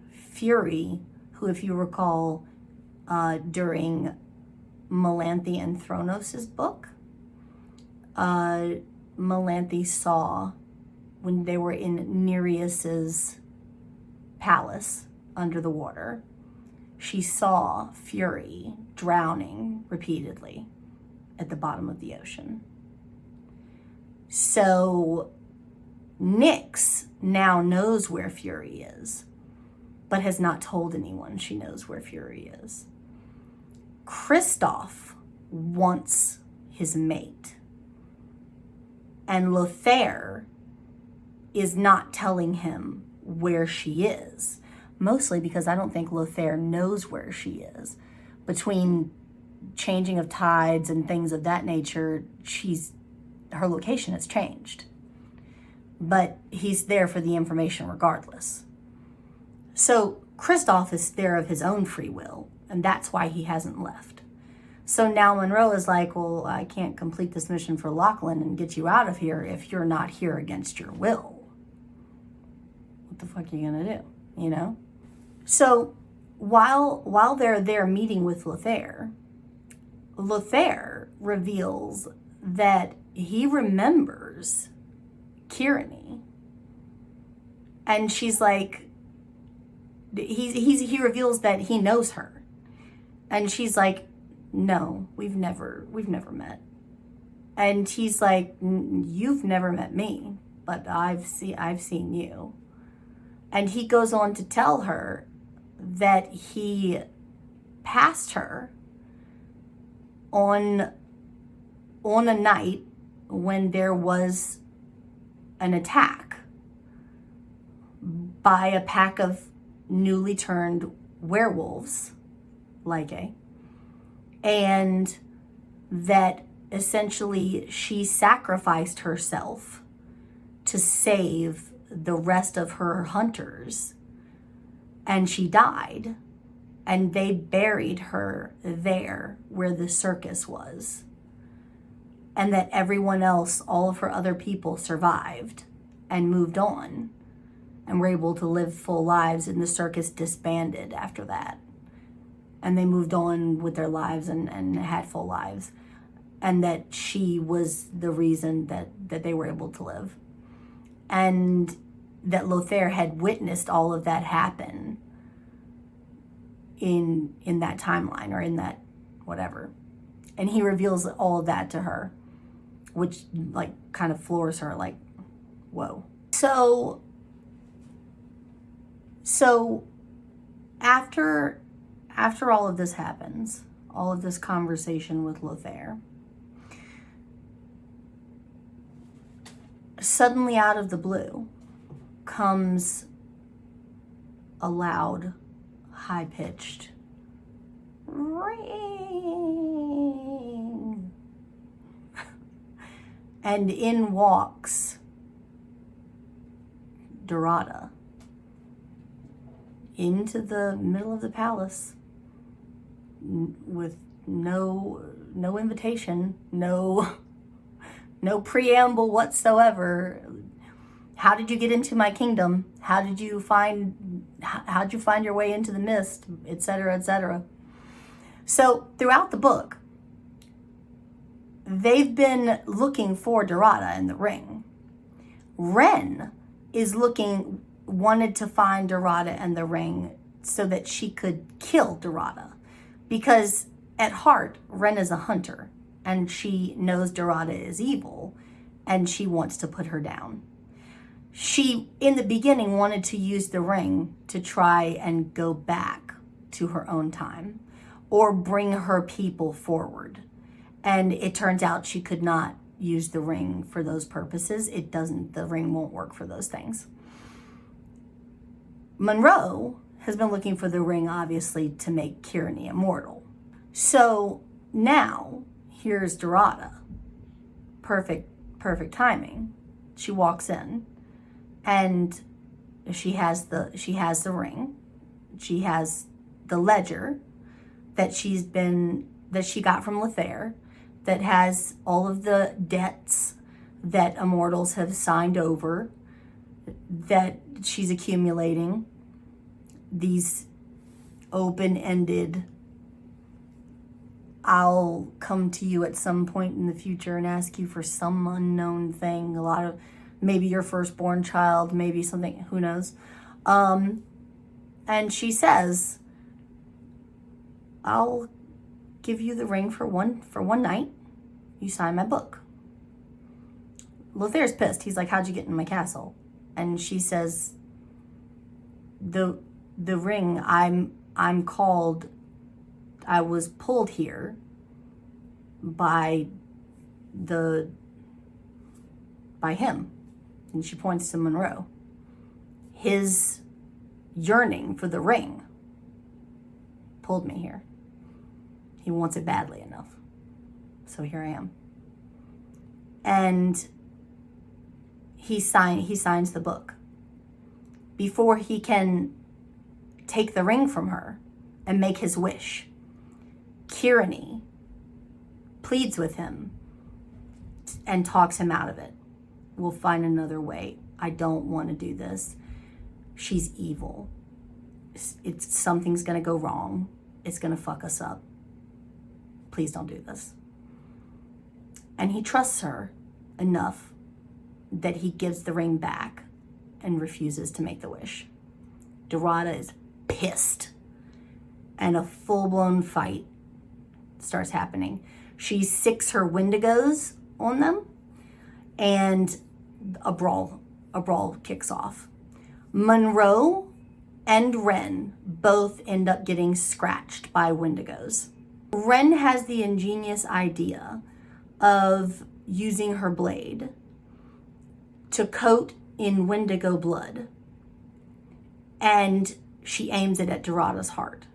Fury, who, if you recall, during Melanthe and Thronos' book, Melanthe saw, when they were in Nereus's palace under the water, she saw Fury drowning repeatedly at the bottom of the ocean. So Nyx now knows where Fury is, but has not told anyone she knows where Fury is. Kristoff wants his mate, and Lothair is not telling him where she is, mostly because I don't think Lothair knows where she is. Between changing of tides and things of that nature, her location has changed. But he's there for the information regardless. So Kristoff is there of his own free will, and that's why he hasn't left. So now Munro is like, well, I can't complete this mission for Lachlan and get you out of here if you're not here against your will. What the fuck are you gonna do, you know? So while they're there meeting with Lothair, Lothair reveals that he remembers Kyrene. And she's like, he reveals that he knows her. And she's like, no, we've never met. And he's like, you've never met me, but I've seen you. And he goes on to tell her that he passed her on a night when there was an attack by a pack of newly turned werewolves, Lygae, and that essentially she sacrificed herself to save the rest of her hunters, and she died, and they buried her there where the circus was, and that everyone else, all of her other people, survived and moved on and were able to live full lives, and the circus disbanded after that. And they moved on with their lives and had full lives. And that she was the reason that they were able to live. And that Lothair had witnessed all of that happen in that timeline, or in that whatever. And he reveals all of that to her, which like kind of floors her, like, whoa. So after all of this happens, all of this conversation with Lothair, suddenly out of the blue comes a loud, high-pitched ring. And in walks Dorada into the middle of the palace with no invitation, no preamble whatsoever, How did you get into my kingdom? How'd you find your way into the mist, etc., etc.? So throughout the book, they've been looking for Dorada in the ring. Ren wanted to find Dorada in the ring so that she could kill Dorada. Because at heart, Ren is a hunter, and she knows Dorada is evil, and she wants to put her down. She, in the beginning, wanted to use the ring to try and go back to her own time or bring her people forward. And it turns out she could not use the ring for those purposes. The ring won't work for those things. Munro has been looking for the ring, obviously, to make Kyrene immortal. So now, here's Dorada. Perfect timing. She walks in, and she has the ring. She has the ledger that she got from Lothair, that has all of the debts that immortals have signed over, that she's accumulating, these open-ended, I'll come to you at some point in the future and ask you for some unknown thing, maybe your firstborn child, maybe something, who knows. And she says, I'll give you the ring for one night. You sign my book. Lothair's pissed. He's like, how'd you get in my castle? And she says, the ring, I'm called, I was pulled here by him. And she points to Munro. His yearning for the ring pulled me here. He wants it badly enough. So here I am. And he signs the book. Before he can take the ring from her and make his wish, Kyrene pleads with him and talks him out of it. We'll find another way. I don't want to do this. She's evil. Something's going to go wrong. It's going to fuck us up. Please don't do this. And he trusts her enough that he gives the ring back and refuses to make the wish. Dorada is pissed, and a full-blown fight starts happening. She sicks her Wendigos on them, and a brawl kicks off. Munro and Ren both end up getting scratched by Wendigos. Ren has the ingenious idea of using her blade to coat in Wendigo blood, and she aims it at Dorada's heart.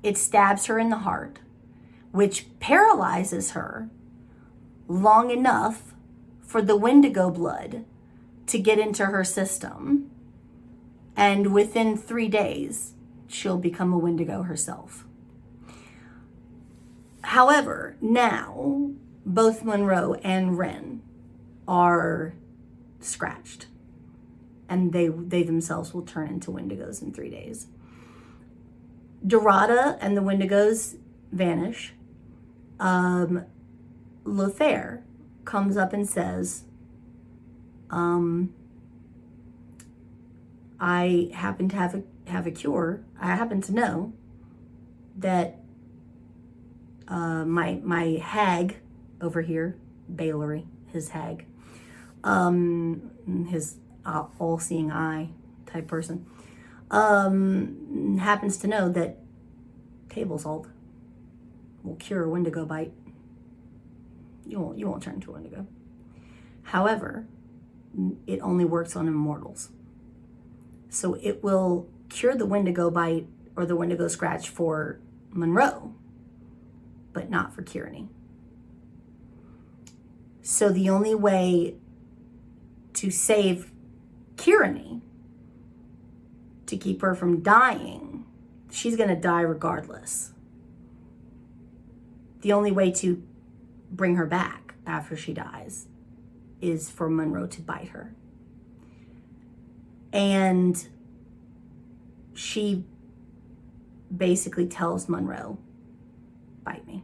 It stabs her in the heart, which paralyzes her long enough for the Wendigo blood to get into her system, and within 3 days, she'll become a Wendigo herself. However, now, both Munro and Ren are scratched, and they themselves will turn into Wendigos in 3 days. Dorada and the Wendigos vanish. Lothair comes up and says, I happen to have a cure. I happen to know that my hag over here, Bailery, his hag, his all-seeing eye type person, happens to know that table salt will cure a Wendigo bite. You won't turn into a Wendigo. However, it only works on immortals. So it will cure the Wendigo bite or the Wendigo scratch for Munro, but not for Kyrene. So the only way to save Kyrene, to keep her from dying, she's going to die regardless. The only way to bring her back after she dies is for Munro to bite her. And she basically tells Munro, bite me.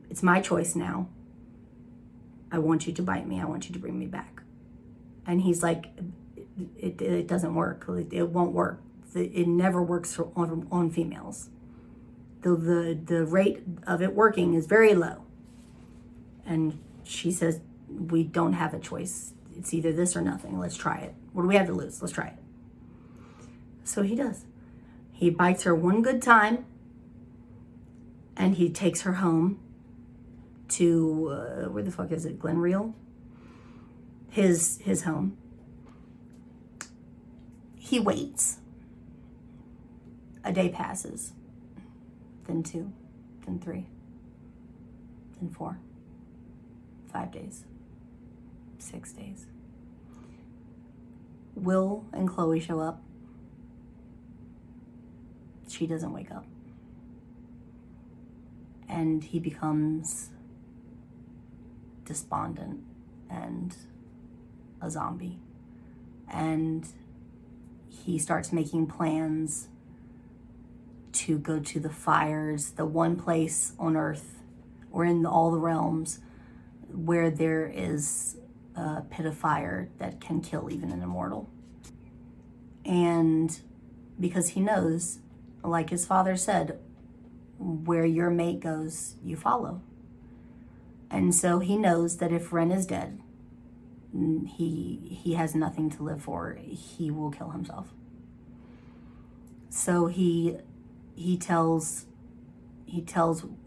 It's my choice now. I want you to bite me. I want you to bring me back. And he's like, it doesn't work. It won't work. It never works on females. The rate of it working is very low. And she says, we don't have a choice. It's either this or nothing. Let's try it. What do we have to lose? Let's try it. So he does. He bites her one good time, and he takes her home to, where the fuck is it? Glenreel? His home. He waits. A day passes. Then 2. Then 3. Then 4. 5 days. 6 days. Will and Chloe show up. She doesn't wake up. And he becomes despondent and a zombie. And he starts making plans to go to the fires, the one place on Earth or in all the realms where there is a pit of fire that can kill even an immortal. And because he knows, like his father said, where your mate goes, you follow. And so he knows that if Ren is dead, he has nothing to live for. He will kill himself. So he tells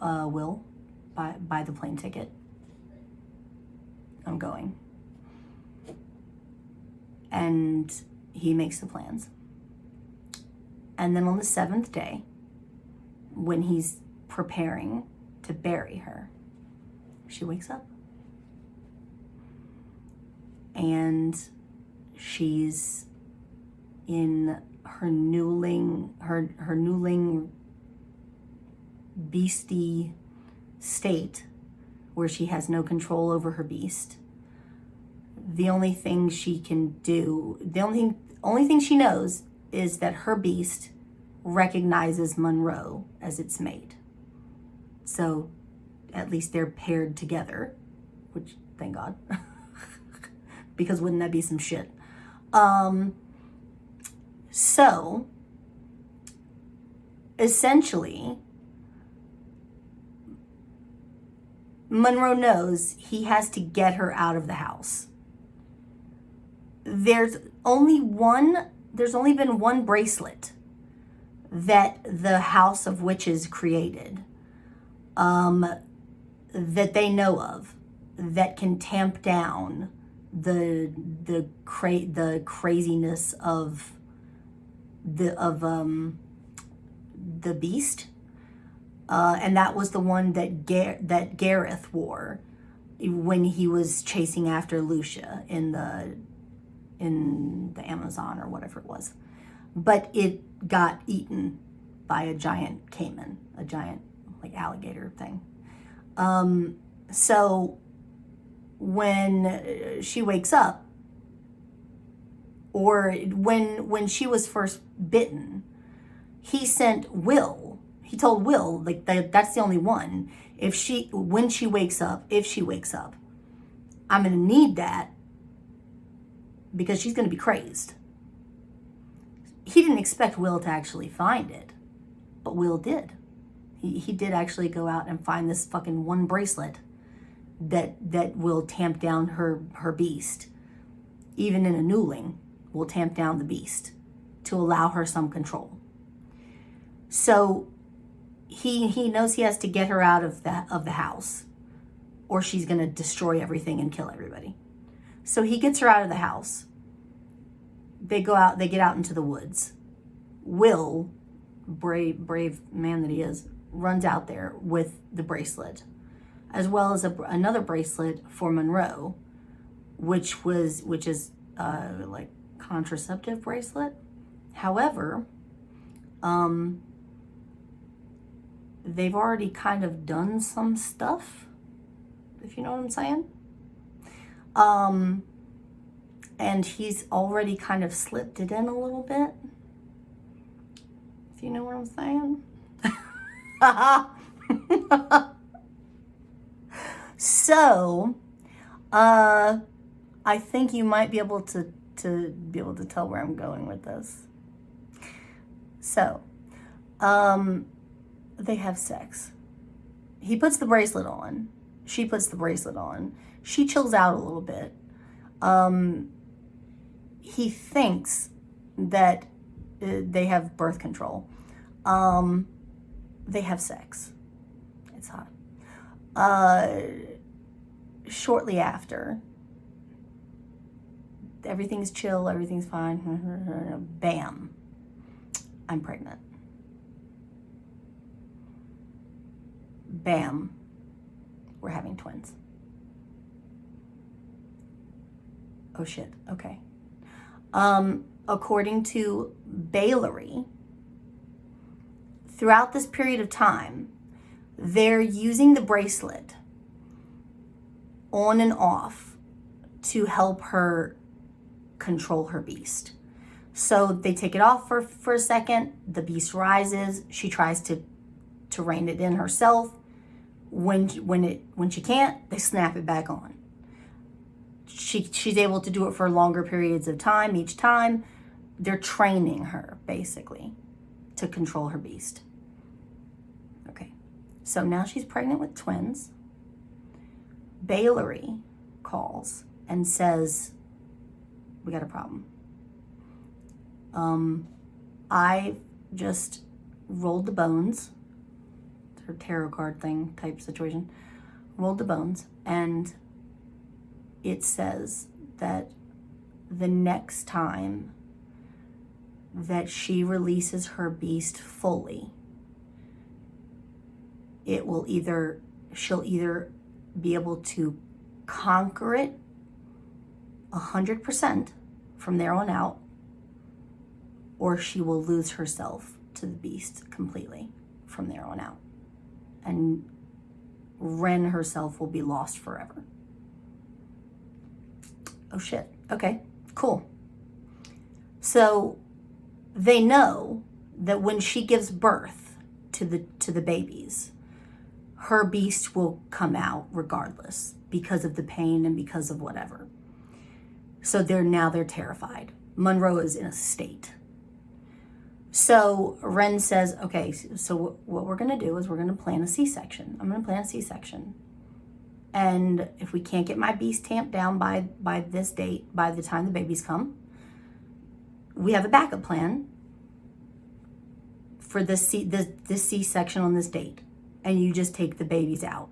Will, buy the plane ticket. I'm going. And he makes the plans. And then on the 7th day, when he's preparing to bury her, she wakes up. And she's in her newling beastie state where she has no control over her beast. The only thing she can do, the only thing she knows is that her beast recognizes Munro as its mate. So at least they're paired together, which, thank God, because wouldn't that be some shit? So essentially, Munro knows he has to get her out of the house. There's only been one bracelet that the House of Witches created, that they know of, that can tamp down the craziness of the beast, and that was the one that Gareth wore when he was chasing after Lucia in the Amazon or whatever it was. But it got eaten by a giant caiman, a giant like alligator thing. So when she wakes up, or when she was first bitten, he told Will, like, that's the only one. If she wakes up, I'm gonna need that because she's gonna be crazed. He didn't expect Will to actually find it, but Will did. He did actually go out and find this fucking one bracelet that will tamp down her beast. Even in a newling, will tamp down the beast to allow her some control. So he knows he has to get her out of the house, or she's gonna destroy everything and kill everybody. So he gets her out of the house. They get out into the woods. Will, brave man that he is, runs out there with the bracelet, as well as another bracelet for Munro, which is like contraceptive bracelet. However, they've already kind of done some stuff, if you know what I'm saying. And he's already kind of slipped it in a little bit. If you know what I'm saying. So, I think you might be able to tell where I'm going with this. So, they have sex. He puts the bracelet on. She puts the bracelet on. She chills out a little bit. He thinks that they have birth control. They have sex. It's hot. Shortly after, everything's chill, everything's fine. Bam. I'm pregnant. Bam. We're having twins. Oh shit, okay. According to Bailery, throughout this period of time, they're using the bracelet on and off to help her control her beast. So they take it off for a second, the beast rises, she tries to rein it in herself. When she can't, they snap it back on. She's able to do it for longer periods of time. Each time, they're training her, basically, to control her beast. Okay, so now she's pregnant with twins. Bailery calls and says, we got a problem. I just rolled the bones. It's her tarot card thing type situation. Rolled the bones, and it says that the next time that she releases her beast fully, she'll either be able to conquer it 100% from there on out, or she will lose herself to the beast completely from there on out. And Ren herself will be lost forever. Oh shit, okay, cool. So they know that when she gives birth to the babies, her beast will come out regardless because of the pain and because of whatever. So they're terrified. Munro is in a state. So Ren says, okay, so what we're gonna do is we're gonna plan a C-section. I'm gonna plan a C-section. And if we can't get my beast tamped down by this date, by the time the babies come, we have a backup plan for this C-section on this date. And you just take the babies out.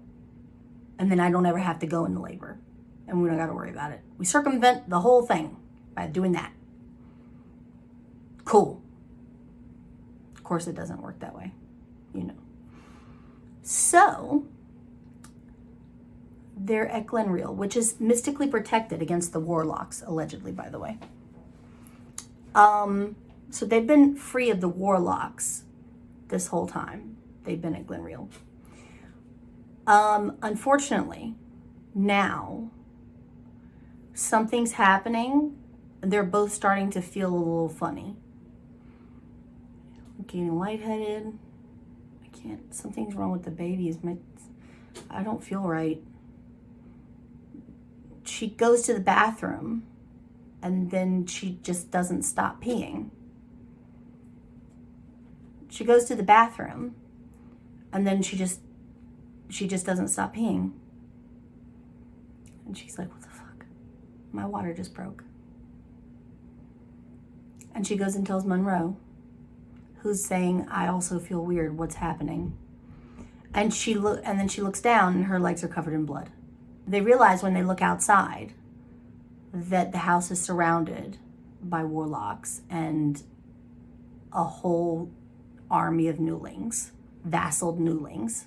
And then I don't ever have to go into labor. And we don't gotta worry about it. We circumvent the whole thing by doing that. Cool. Of course it doesn't work that way, you know. So, they're at Glenreal, which is mystically protected against the warlocks, allegedly, by the way. So they've been free of the warlocks this whole time. They've been at Glenreal. Unfortunately, now, something's happening. They're both starting to feel a little funny. I'm getting lightheaded. Something's wrong with the babies. I don't feel right. She goes to the bathroom and then she just doesn't stop peeing. She goes to the bathroom and then she just doesn't stop peeing. And she's like, what the fuck? My water just broke. And she goes and tells Munro, who's saying, I also feel weird, what's happening? And then she looks down and her legs are covered in blood. They realize when they look outside that the house is surrounded by warlocks and a whole army of newlings, vassaled newlings,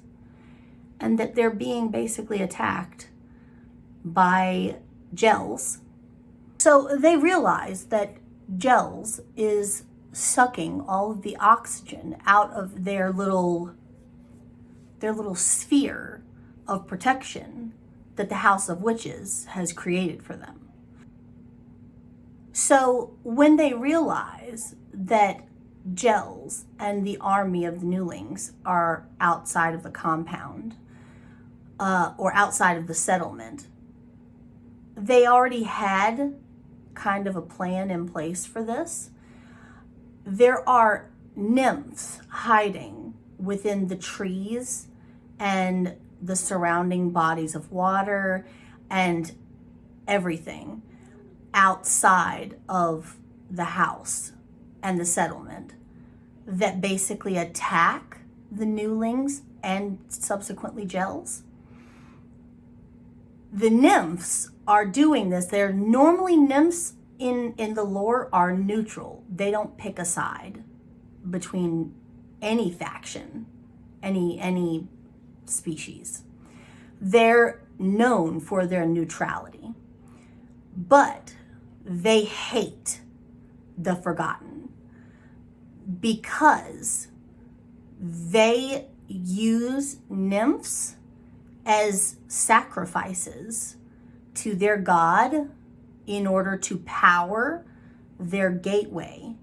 and that they're being basically attacked by Gels. So they realize that Gels is sucking all of the oxygen out of their little sphere of protection that the House of Witches has created for them. So when they realize that Gels and the army of the newlings are outside of the compound, or outside of the settlement, they already had kind of a plan in place for this. There are nymphs hiding within the trees and the surrounding bodies of water and everything outside of the house and the settlement that basically attack the newlings and subsequently Gels. The nymphs are doing this. They're normally nymphs in the lore are neutral. They don't pick a side between any faction, any species. They're known for their neutrality, but they hate the Forgotten because they use nymphs as sacrifices to their god in order to power their gateway,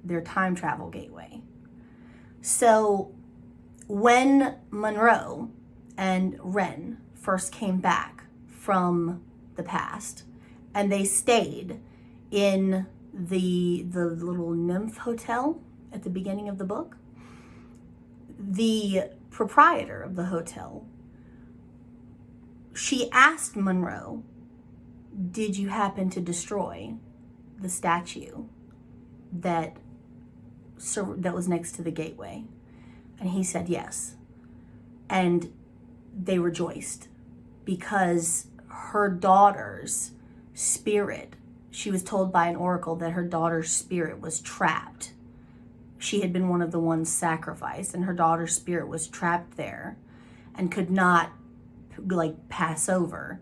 their time travel gateway. So when Munro and Ren first came back from the past, and they stayed in the little nymph hotel at the beginning of the book, the proprietor of the hotel, she asked Munro, did you happen to destroy the statue that was next to the gateway? And he said yes. And they rejoiced because her daughter's spirit, she was told by an oracle that her daughter's spirit was trapped. She had been one of the ones sacrificed, and her daughter's spirit was trapped there and could not pass over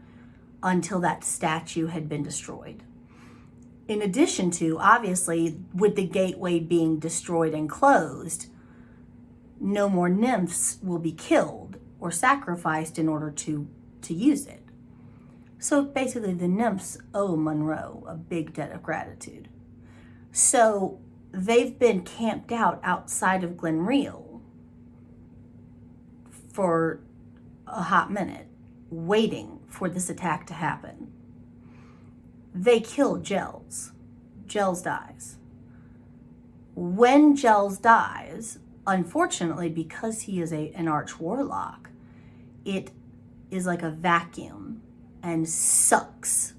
until that statue had been destroyed. In addition to, obviously, with the gateway being destroyed and closed, no more nymphs will be killed or sacrificed in order to use it. So basically the nymphs owe Munro a big debt of gratitude. So they've been camped out outside of Glenreal for a hot minute, waiting for this attack to happen. They kill Gels. Gels dies. When Gels dies, unfortunately, because he is an arch warlock, it is like a vacuum and sucks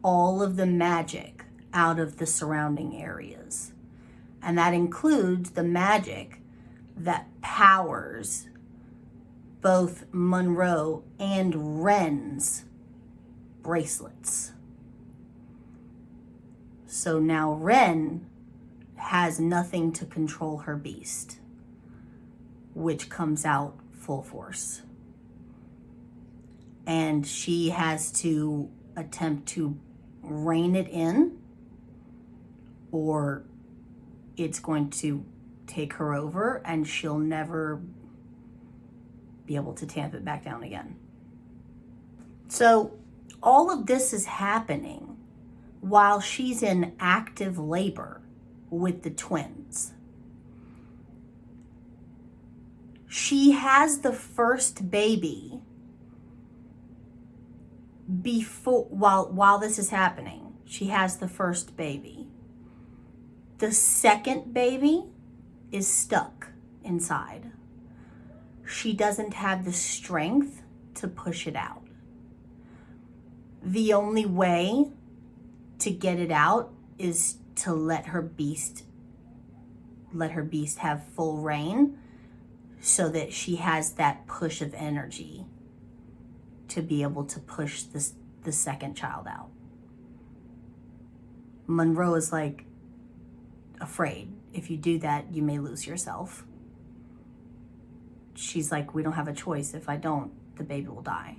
all of the magic out of the surrounding areas. And that includes the magic that powers both Munro and Ren's bracelets. So now Ren has nothing to control her beast, which comes out full force. And she has to attempt to rein it in, or it's going to take her over and she'll never be able to tamp it back down again. So all of this is happening while she's in active labor with the twins. She has the first baby while this is happening. She has the first baby. The second baby is stuck inside. She doesn't have the strength to push it out. The only way to get it out is to let her beast have full reign, so that she has that push of energy to be able to push the second child out. Munro is afraid. If you do that, you may lose yourself. She's like, we don't have a choice. If I don't, the baby will die.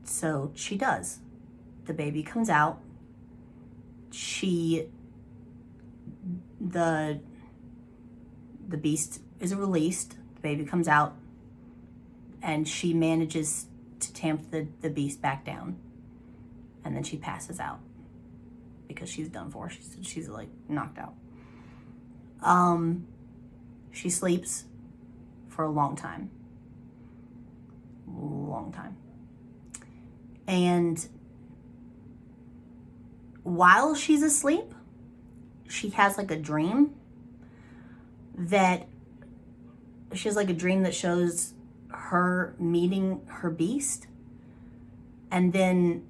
So she does. The baby comes out. The beast is released. The baby comes out, and she manages to tamp the beast back down, and then she passes out. because she's done for. She's like knocked out. She sleeps for a long time. And while she's asleep, she has like a dream that shows her meeting her beast, and then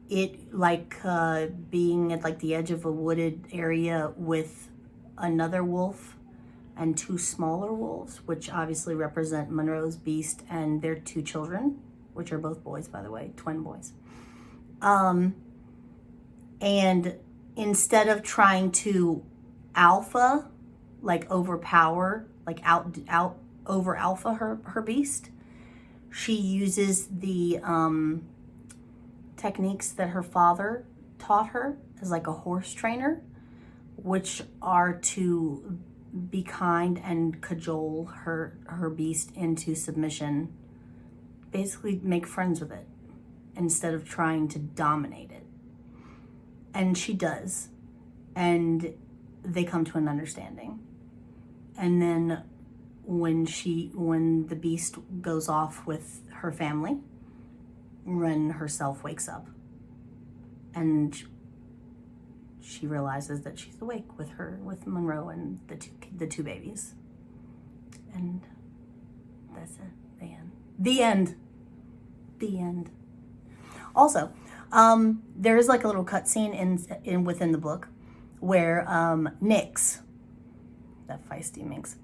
it like being at like the edge of a wooded area with another wolf and two smaller wolves, which obviously represent Munro's beast and their two children, which are both boys, by the way, twin boys. And instead of trying to alpha, like overpower, like out over alpha her beast, she uses the techniques that her father taught her as like a horse trainer, which are to be kind and cajole her beast into submission, basically make friends with it instead of trying to dominate it. And she does, and they come to an understanding. And then when the beast goes off with her family, Ren herself wakes up and she realizes that she's awake with Munro and the two babies. And that's it. The end. Also, there is like a little cutscene within the book where Nyx, that feisty minx,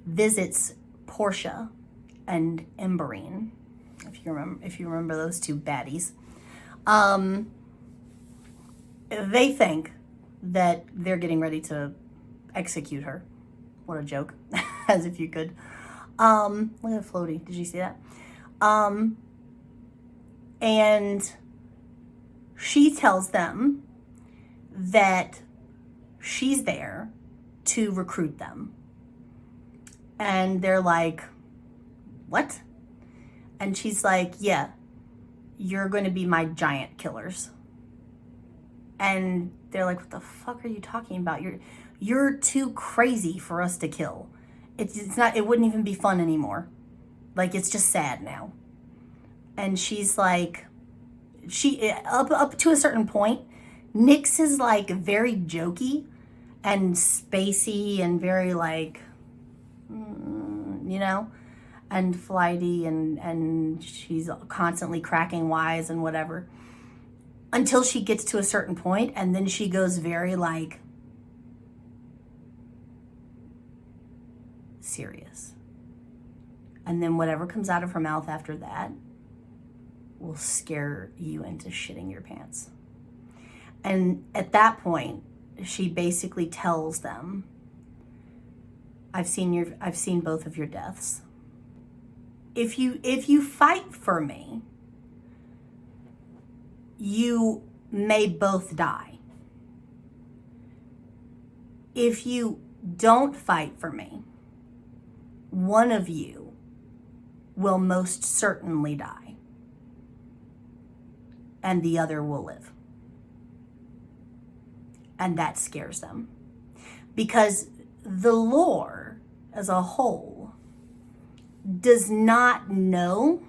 visits Portia and Emberine, if you remember those two baddies. They think that they're getting ready to execute her. What a joke. As if you could. Look at Floaty. Did you see that? And she tells them that she's there to recruit them. And they're like, what? And she's like, yeah, you're going to be my giant killers. And they're like, what the fuck are you talking about? You're too crazy for us to kill. It's not, it wouldn't even be fun anymore. Like, it's just sad now. And she's like, up to a certain point, Nyx is like very jokey and spacey and very like, and flighty, and she's constantly cracking wise and whatever, until she gets to a certain point, and then she goes very like serious. And then whatever comes out of her mouth after that will scare you into shitting your pants. And at that point, she basically tells them, I've seen both of your deaths. If you fight for me, you may both die. If you don't fight for me, one of you will most certainly die, and the other will live. And that scares them, because the lore as a whole does not know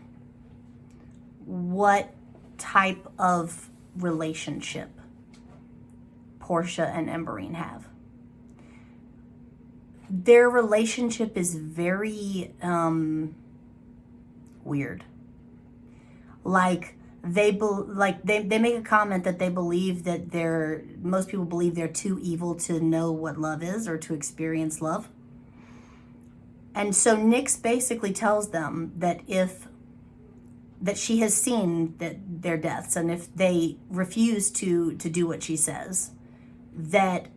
what type of relationship Portia and Emberine have. Their relationship is very weird. Like they make a comment that they believe that most people believe they're too evil to know what love is or to experience love. And so Nyx basically tells them that she has seen their deaths, and if they refuse to do what she says, that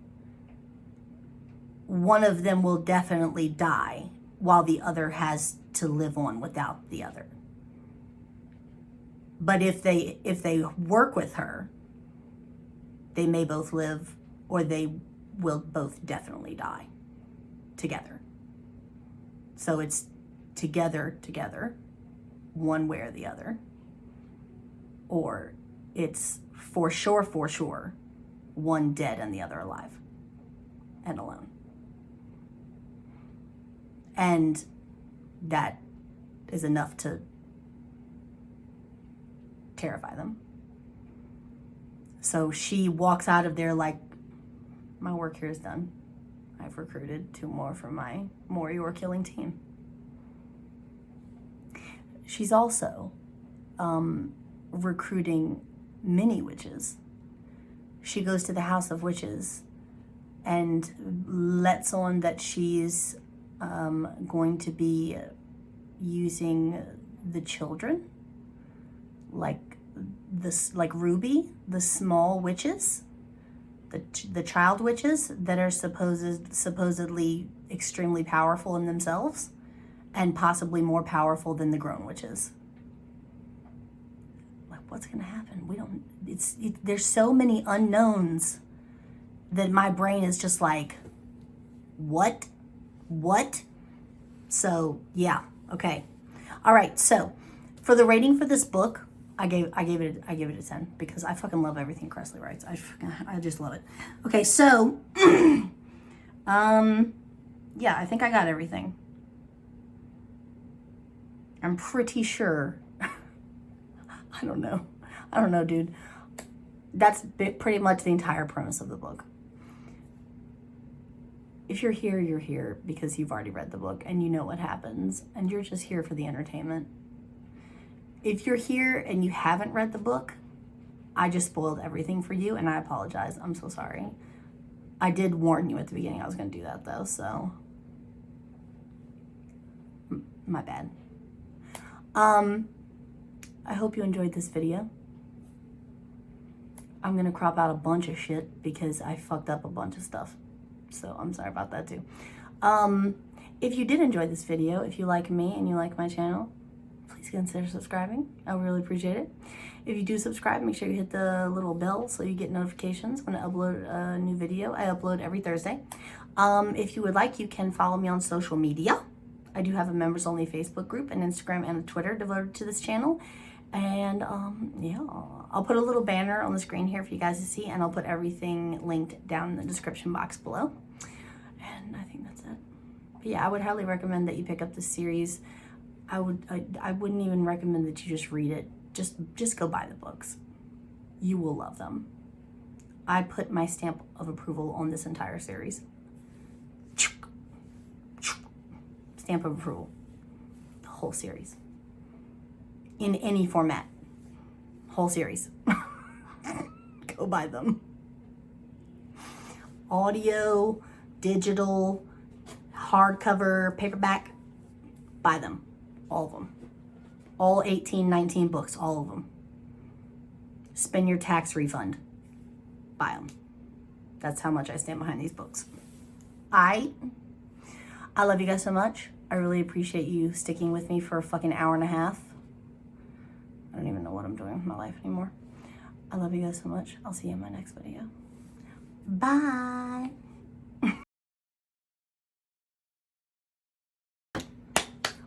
one of them will definitely die while the other has to live on without the other. But if they work with her, they may both live, or they will both definitely die together. So it's together, one way or the other, or it's for sure, one dead and the other alive and alone. And that is enough to terrify them. So she walks out of there like, my work here is done. I've recruited 2 more for my more your killing team. She's also recruiting mini witches. She goes to the House of Witches and lets on that she's going to be using the children, like Ruby, the small witches, the child witches that are supposedly extremely powerful in themselves and possibly more powerful than the grown witches. Like, what's gonna happen? We don't, there's so many unknowns that my brain is just like, what? So yeah, okay. All right, so for the rating for this book, I gave it a 10 because I fucking love everything Kresley writes. I just love it. Okay, so yeah, I think I got everything. I'm pretty sure. I don't know, dude. That's pretty much the entire premise of the book. If you're here because you've already read the book and you know what happens and you're just here for the entertainment. If you're here and you haven't read the book, I just spoiled everything for you and I apologize. I'm so sorry. I did warn you at the beginning I was going to do that though, so my bad. I hope you enjoyed this video. I'm going to crop out a bunch of shit because I fucked up a bunch of stuff. So I'm sorry about that too. If you did enjoy this video, if you like me and you like my channel, please consider subscribing. I would really appreciate it. If you do subscribe, make sure you hit the little bell so you get notifications when I upload a new video. I upload every Thursday. If you would like, you can follow me on social media. I do have a members only Facebook group, an Instagram, and a Twitter devoted to this channel. And yeah, I'll put a little banner on the screen here for you guys to see, and I'll put everything linked down in the description box below. And I think that's it. But yeah, I would highly recommend that you pick up this series. I wouldn't even recommend that you just read it. Just go buy the books. You will love them. I put my stamp of approval on this entire series. Stamp of approval. The whole series. In any format. Whole series. Go buy them. Audio, digital, hardcover, paperback. Buy them. All of them. All 18, 19 books. All of them. Spend your tax refund. Buy them. That's how much I stand behind these books. I love you guys so much. I really appreciate you sticking with me for a fucking hour and a half. I don't even know what I'm doing with my life anymore. I love you guys so much. I'll see you in my next video. Bye.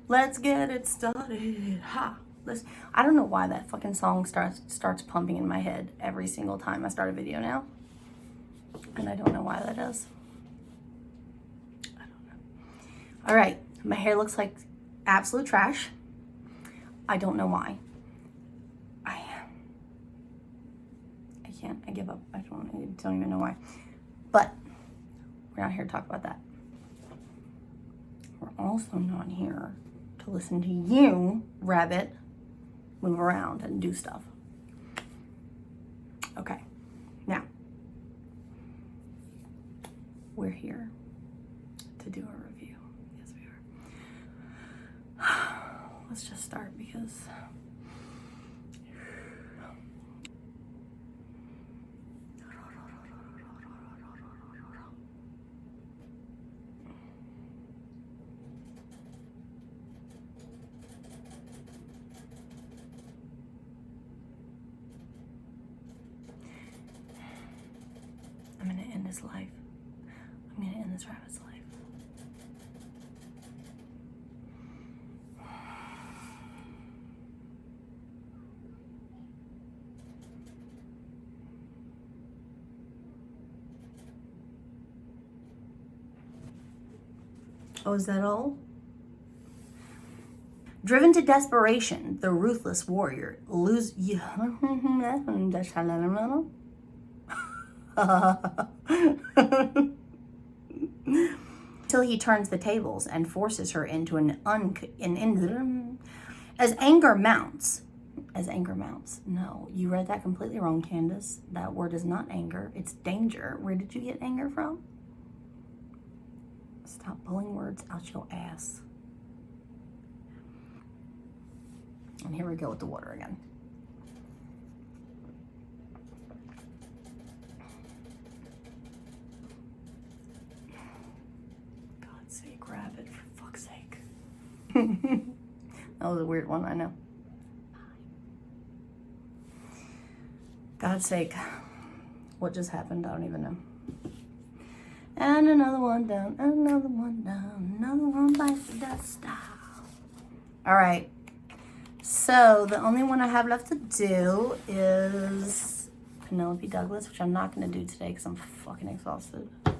Let's get it started. Ha. I don't know why that fucking song starts pumping in my head every single time I start a video now. And I don't know why that is. I don't know. All right. My hair looks like absolute trash. I don't know why. I can't. I give up. I don't even know why. But we're not here to talk about that. We're also not here to listen to you, rabbit, move around and do stuff. Okay. Now, we're here to do a review. Yes, we are. Let's just start because I'm gonna end his life. I'm gonna end this rabbit's life. Oh, is that all? Driven to desperation, the ruthless warrior lose. Till he turns the tables and forces her into as anger mounts. As anger mounts. No, you read that completely wrong, Candace. That word is not anger. It's danger. Where did you get anger from? Stop pulling words out your ass. And here we go with the water again. God's sake, grab it, for fuck's sake. That was a weird one, I know. God's sake. What just happened? I don't even know. And another one down, another one down, another one bites the dust down. All right. So the only one I have left to do is Penelope Douglas, which I'm not going to do today because I'm fucking exhausted. I'm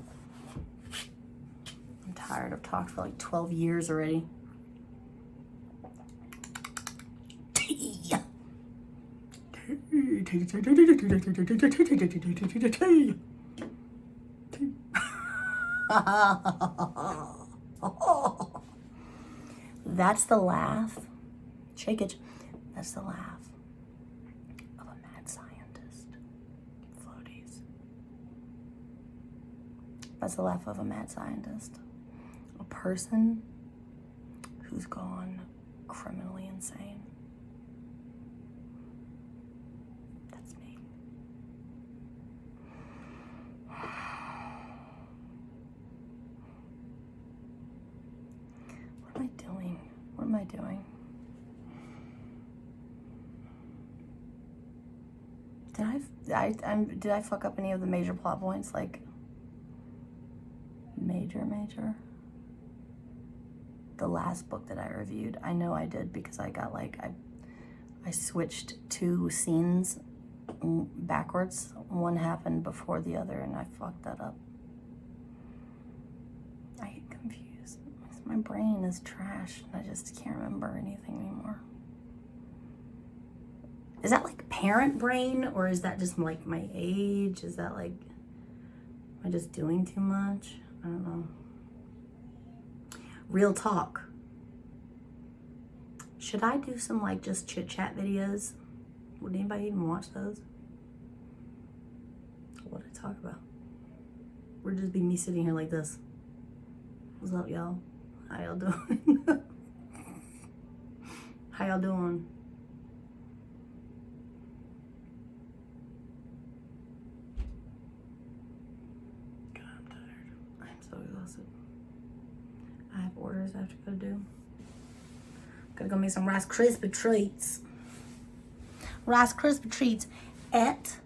tired. I've talked for like 12 years already. That's the laugh. Shake it. That's the laugh of a mad scientist. Floaties. That's the laugh of a mad scientist. A person who's gone criminally insane. That's me. What am I doing? What am I doing? Did I fuck up any of the major plot points? Like, major? The last book that I reviewed, I know I did because I got like, I switched two scenes backwards. One happened before the other and I fucked that up. I get confused. My brain is trash and I just can't remember anything anymore. Is that like parent brain or is that just like my age? Is that like, am I just doing too much? I don't know. Real talk. Should I do some like just chit chat videos? Would anybody even watch those? What would I talk about? Would just be me sitting here like this. What's up, y'all? How y'all doing? How y'all doing? So exhausted. I have orders I have to go do. Gotta go make some Rice Krispie treats. Rice Krispie treats at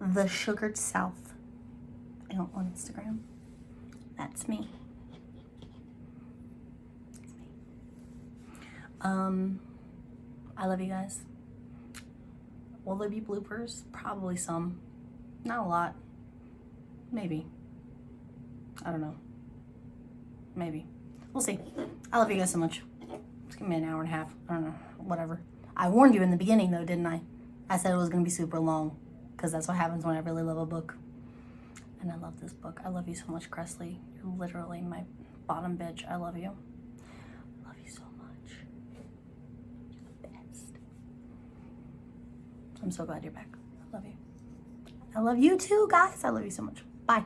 the Sugared South on Instagram. That's me. That's me. I love you guys. Will there be bloopers? Probably some. Not a lot. Maybe. I don't know. Maybe. We'll see. I love you guys so much. Just give me an hour and a half. I don't know. Whatever. I warned you in the beginning, though, didn't I? I said it was going to be super long. Because that's what happens when I really love a book. And I love this book. I love you so much, Kresley. You're literally my bottom bitch. I love you. I love you so much. You're the best. I'm so glad you're back. I love you. I love you too, guys. I love you so much. Bye.